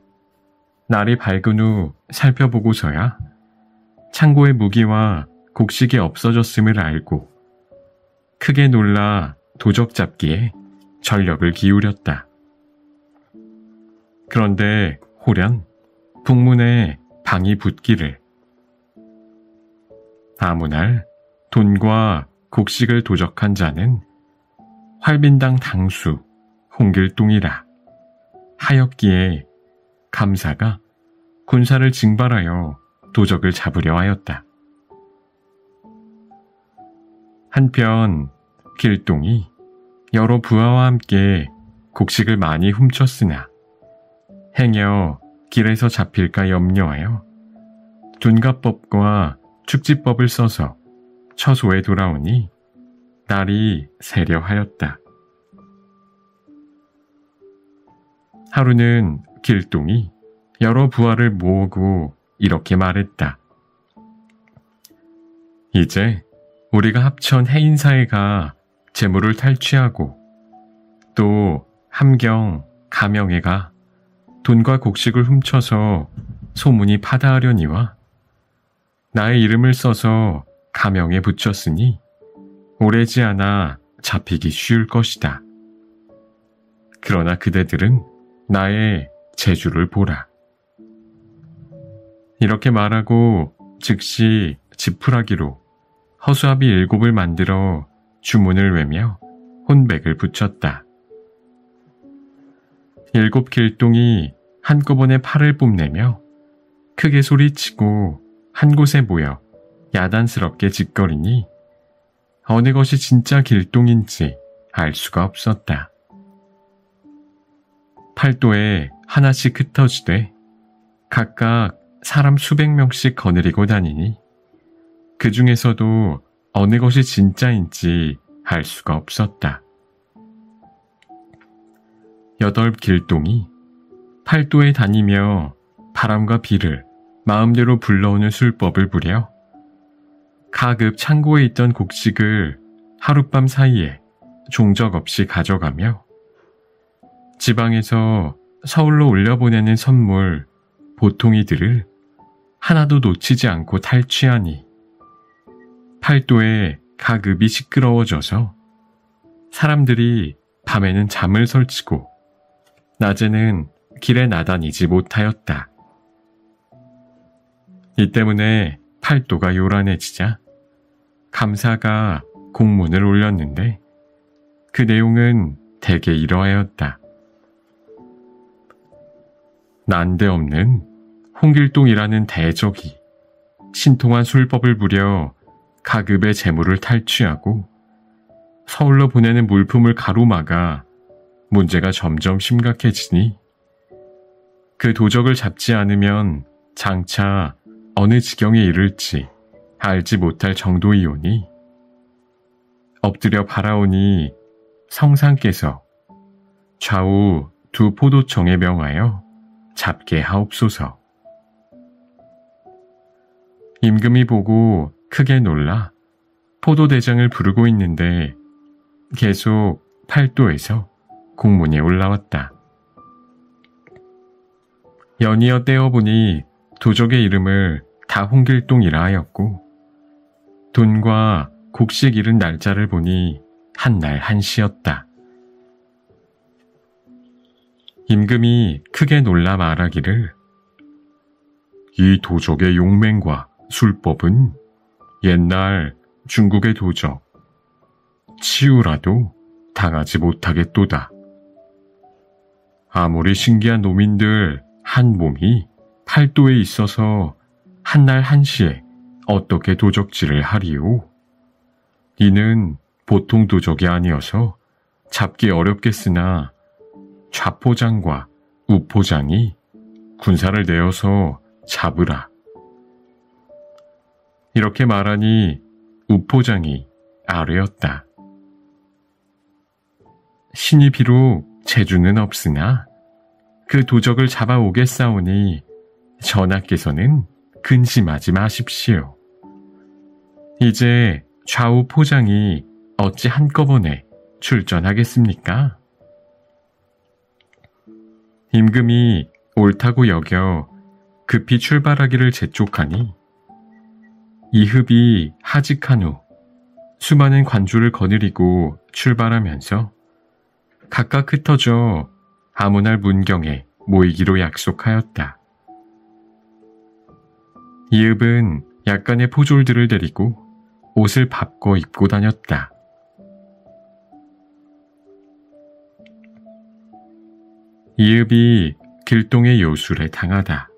날이 밝은 후 살펴보고서야 창고의 무기와 곡식이 없어졌음을 알고 크게 놀라 도적 잡기에 전력을 기울였다. 그런데 호련 북문에 방이 붙기를 아무 날 돈과 곡식을 도적한 자는 활빈당 당수 홍길동이라 하였기에 감사가 군사를 징발하여 도적을 잡으려 하였다. 한편 길동이 여러 부하와 함께 곡식을 많이 훔쳤으나 행여 길에서 잡힐까 염려하여 둔갑법과 축지법을 써서 처소에 돌아오니 날이 새려 하였다. 하루는 길동이 여러 부하를 모으고 이렇게 말했다. 이제 우리가 합천 해인사회가 재물을 탈취하고 또 함경, 가명회가 돈과 곡식을 훔쳐서 소문이 파다하려니와 나의 이름을 써서 가명에 붙였으니 오래지 않아 잡히기 쉬울 것이다. 그러나 그대들은 나의 재주를 보라. 이렇게 말하고 즉시 지푸라기로 허수아비 7을 만들어 주문을 외며 혼백을 붙였다. 7 길동이 한꺼번에 팔을 뽐내며 크게 소리치고 한 곳에 모여 야단스럽게 짓거리니 어느 것이 진짜 길동인지 알 수가 없었다. 팔도에 하나씩 흩어지되 각각 사람 수백 명씩 거느리고 다니니 그 중에서도 어느 것이 진짜인지 알 수가 없었다. 8 길동이 팔도에 다니며 바람과 비를 마음대로 불러오는 술법을 부려 가급 창고에 있던 곡식을 하룻밤 사이에 종적 없이 가져가며 지방에서 서울로 올려보내는 선물 보통이들을 하나도 놓치지 않고 탈취하니 팔도에 가급이 시끄러워져서 사람들이 밤에는 잠을 설치고 낮에는 길에 나다니지 못하였다. 이 때문에 팔도가 요란해지자 감사가 공문을 올렸는데 그 내용은 대개 이러하였다. 난데없는 홍길동이라는 대적이 신통한 술법을 부려 가급의 재물을 탈취하고 서울로 보내는 물품을 가로막아 문제가 점점 심각해지니 그 도적을 잡지 않으면 장차 어느 지경에 이를지 알지 못할 정도이오니 엎드려 바라오니 성상께서 좌우 2 포도청에 명하여 잡게 하옵소서. 임금이 보고 크게 놀라 포도대장을 부르고 있는데 계속 팔도에서 공문이 올라왔다. 연이어 떼어보니 도적의 이름을 다 홍길동이라 하였고 돈과 곡식 잃은 날짜를 보니 한날 한시였다. 임금이 크게 놀라 말하기를 이 도적의 용맹과 술법은 옛날 중국의 도적 치우라도 당하지 못하겠도다. 아무리 신기한 놈인들 한 몸이 팔도에 있어서 한날 한시에 어떻게 도적질을 하리오? 이는 보통 도적이 아니어서 잡기 어렵겠으나 좌포장과 우포장이 군사를 내어서 잡으라. 이렇게 말하니 우포장이 아뢰었다. 신이 비록 재주는 없으나 그 도적을 잡아오겠사오니 전하께서는 근심하지 마십시오. 이제 좌우 포장이 어찌 한꺼번에 출전하겠습니까? 임금이 옳다고 여겨 급히 출발하기를 재촉하니 이흡이 하직한 후 수많은 관주를 거느리고 출발하면서 각각 흩어져 아무 날 문경에 모이기로 약속하였다. 이흡은 약간의 포졸들을 데리고 옷을 바꿔 입고 다녔다. 이흡이 길동의 요술에 당하다.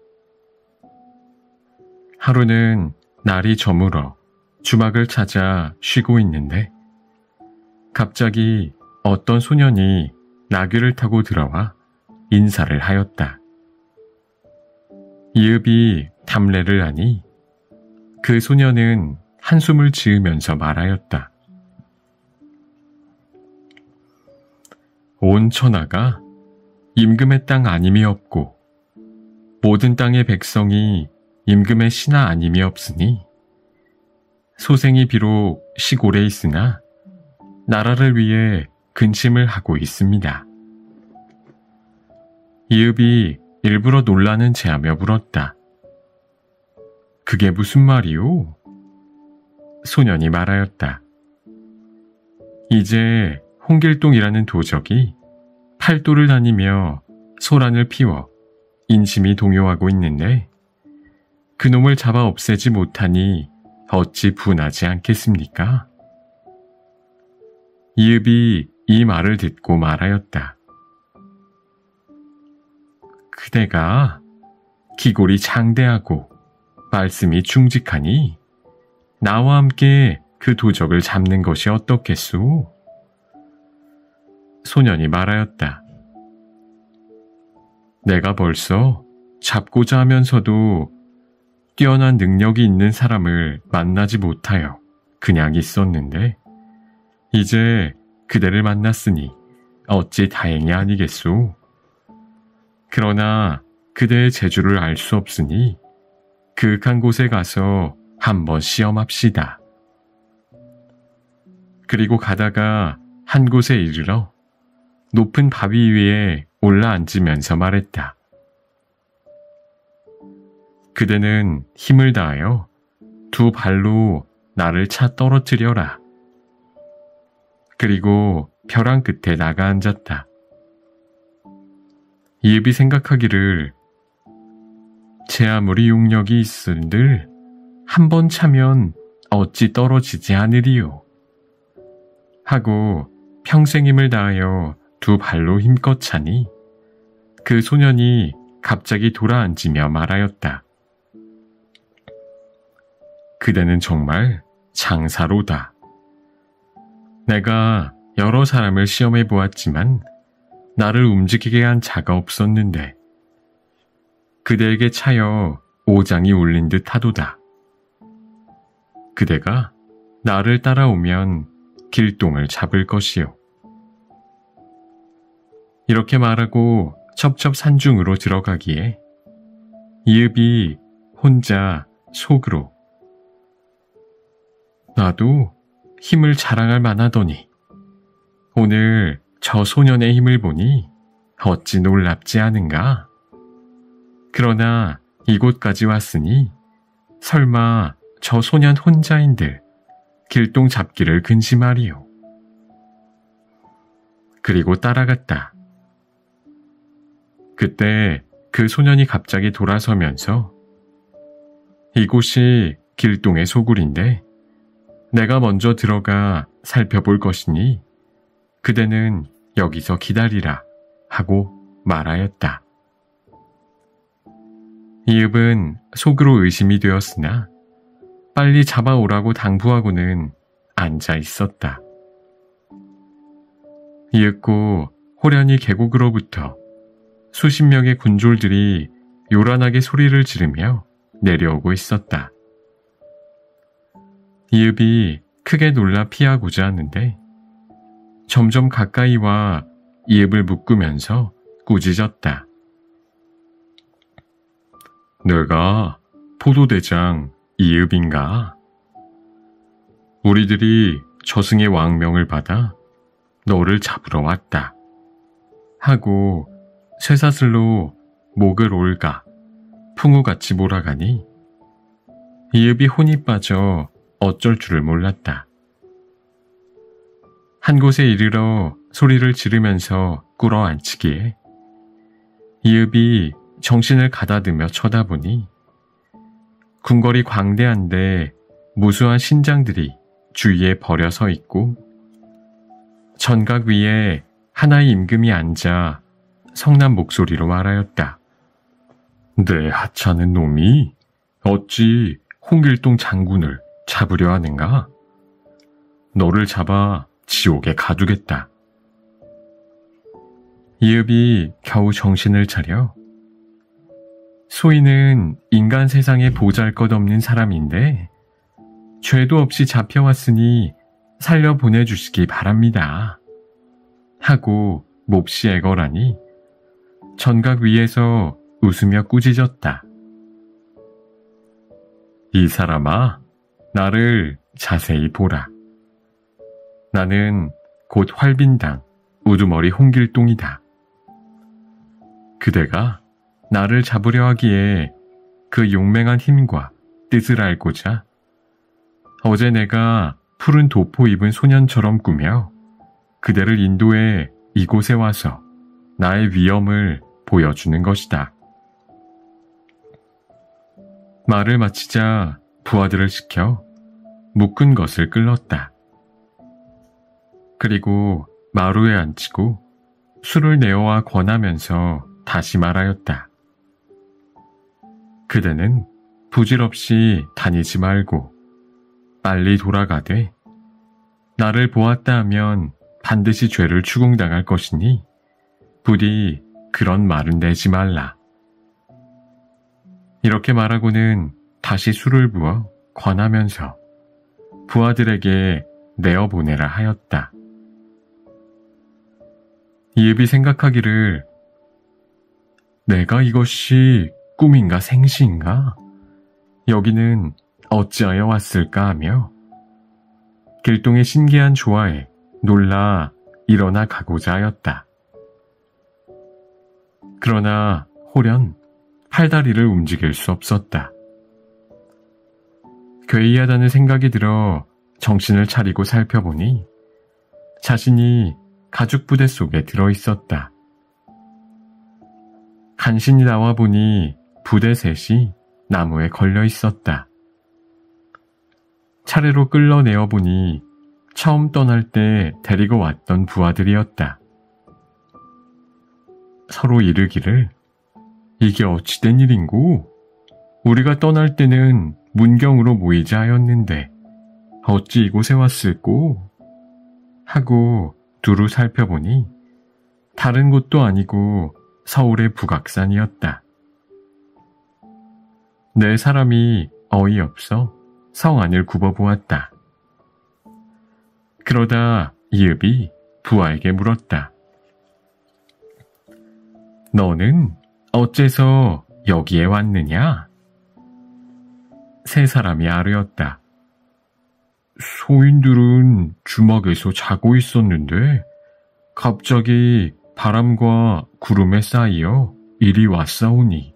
하루는 날이 저물어 주막을 찾아 쉬고 있는데 갑자기 어떤 소년이 나귀를 타고 들어와 인사를 하였다. 이흡이 담례를 하니 그 소년은 한숨을 지으면서 말하였다. 온 천하가 임금의 땅 아님이 없고 모든 땅의 백성이 임금의 신하 아님이 없으니 소생이 비록 시골에 있으나 나라를 위해 근심을 하고 있습니다. 이흡이 일부러 놀라는 체하며 물었다. 그게 무슨 말이오? 소년이 말하였다. 이제 홍길동이라는 도적이 팔도를 다니며 소란을 피워 인심이 동요하고 있는데 그놈을 잡아 없애지 못하니 어찌 분하지 않겠습니까? 이흡이 이 말을 듣고 말하였다. 그대가 기골이 장대하고 말씀이 충직하니 나와 함께 그 도적을 잡는 것이 어떻겠소? 소년이 말하였다. 내가 벌써 잡고자 하면서도 뛰어난 능력이 있는 사람을 만나지 못하여 그냥 있었는데 이제 그대를 만났으니 어찌 다행이 아니겠소? 그러나 그대의 재주를 알 수 없으니 그윽한 곳에 가서 한번 시험합시다. 그리고 가다가 한 곳에 이르러 높은 바위 위에 올라앉으면서 말했다. 그대는 힘을 다하여 두 발로 나를 차 떨어뜨려라. 그리고 벼랑 끝에 나가 앉았다. 이흡이 생각하기를 제 아무리 용력이 있은들 한 번 차면 어찌 떨어지지 않으리요. 하고 평생 힘을 다하여 두 발로 힘껏 차니 그 소년이 갑자기 돌아앉으며 말하였다. 그대는 정말 장사로다. 내가 여러 사람을 시험해 보았지만 나를 움직이게 한 자가 없었는데 그대에게 차여 오장이 울린 듯 하도다. 그대가 나를 따라오면 길동을 잡을 것이요. 이렇게 말하고 첩첩 산중으로 들어가기에 이흡이 혼자 속으로 나도 힘을 자랑할 만하더니 오늘 저 소년의 힘을 보니 어찌 놀랍지 않은가? 그러나 이곳까지 왔으니 설마 저 소년 혼자인들 길동 잡기를 근심하리요. 그리고 따라갔다. 그때 그 소년이 갑자기 돌아서면서 이곳이 길동의 소굴인데 내가 먼저 들어가 살펴볼 것이니 그대는 여기서 기다리라 하고 말하였다. 이읍은 속으로 의심이 되었으나 빨리 잡아오라고 당부하고는 앉아 있었다. 이윽고 호련히 계곡으로부터 수십 명의 군졸들이 요란하게 소리를 지르며 내려오고 있었다. 이읍이 크게 놀라 피하고자 하는데 점점 가까이 와 이읍을 묶으면서 꾸짖었다. 내가 포도대장 이읍인가? 우리들이 저승의 왕명을 받아 너를 잡으러 왔다. 하고 쇠사슬로 목을 올가 풍우같이 몰아가니 이읍이 혼이 빠져 어쩔 줄을 몰랐다. 한 곳에 이르러 소리를 지르면서 꿇어앉히기에 이읍이 정신을 가다듬며 쳐다보니 궁궐이 광대한데 무수한 신장들이 주위에 버려 서 있고 전각 위에 하나의 임금이 앉아 성난 목소리로 말하였다. 내 하찮은 놈이 어찌 홍길동 장군을 잡으려 하는가? 너를 잡아 지옥에 가두겠다. 이읍이 겨우 정신을 차려 소인은 인간 세상에 보잘것없는 사람인데 죄도 없이 잡혀왔으니 살려보내주시기 바랍니다. 하고 몹시 애걸하니 전각 위에서 웃으며 꾸짖었다. 이 사람아, 나를 자세히 보라. 나는 곧 활빈당 우두머리 홍길동이다. 그대가 나를 잡으려 하기에 그 용맹한 힘과 뜻을 알고자 어제 내가 푸른 도포 입은 소년처럼 꾸며 그대를 인도해 이곳에 와서 나의 위엄을 보여주는 것이다. 말을 마치자 부하들을 시켜 묶은 것을 끌렀다. 그리고 마루에 앉히고 술을 내어와 권하면서 다시 말하였다. 그대는 부질없이 다니지 말고 빨리 돌아가되 나를 보았다 하면 반드시 죄를 추궁당할 것이니 부디 그런 말은 내지 말라. 이렇게 말하고는 다시 술을 부어 권하면서 부하들에게 내어보내라 하였다. 이읍이 생각하기를 내가 이것이 꿈인가 생시인가? 여기는 어찌하여 왔을까 하며 길동의 신기한 조화에 놀라 일어나 가고자 하였다. 그러나 홀연 팔다리를 움직일 수 없었다. 괴이하다는 생각이 들어 정신을 차리고 살펴보니 자신이 가죽 부대 속에 들어있었다. 간신히 나와보니 부대 셋이 나무에 걸려 있었다. 차례로 끌어내어 보니 처음 떠날 때 데리고 왔던 부하들이었다. 서로 이르기를 이게 어찌된 일인고? 우리가 떠날 때는 문경으로 모이자 하였는데 어찌 이곳에 왔을꼬? 하고 두루 살펴보니 다른 곳도 아니고 서울의 북악산이었다. 네 사람이 어이없어 성 안을 굽어보았다. 그러다 이읍이 부하에게 물었다. 너는 어째서 여기에 왔느냐? 세 사람이 아뢰었다. 소인들은 주막에서 자고 있었는데 갑자기 바람과 구름에 쌓여 이리 왔사오니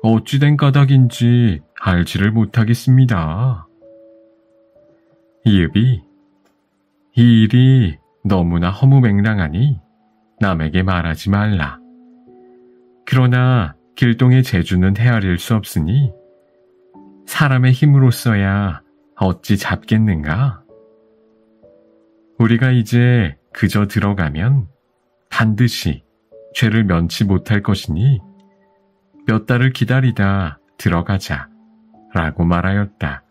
어찌된 까닭인지 알지를 못하겠습니다. 이읍이 이 일이 너무나 허무맹랑하니 남에게 말하지 말라. 그러나 길동의 재주는 헤아릴 수 없으니 사람의 힘으로써야 어찌 잡겠는가? 우리가 이제 그저 들어가면 반드시 죄를 면치 못할 것이니 몇 달을 기다리다 들어가자 라고 말하였다.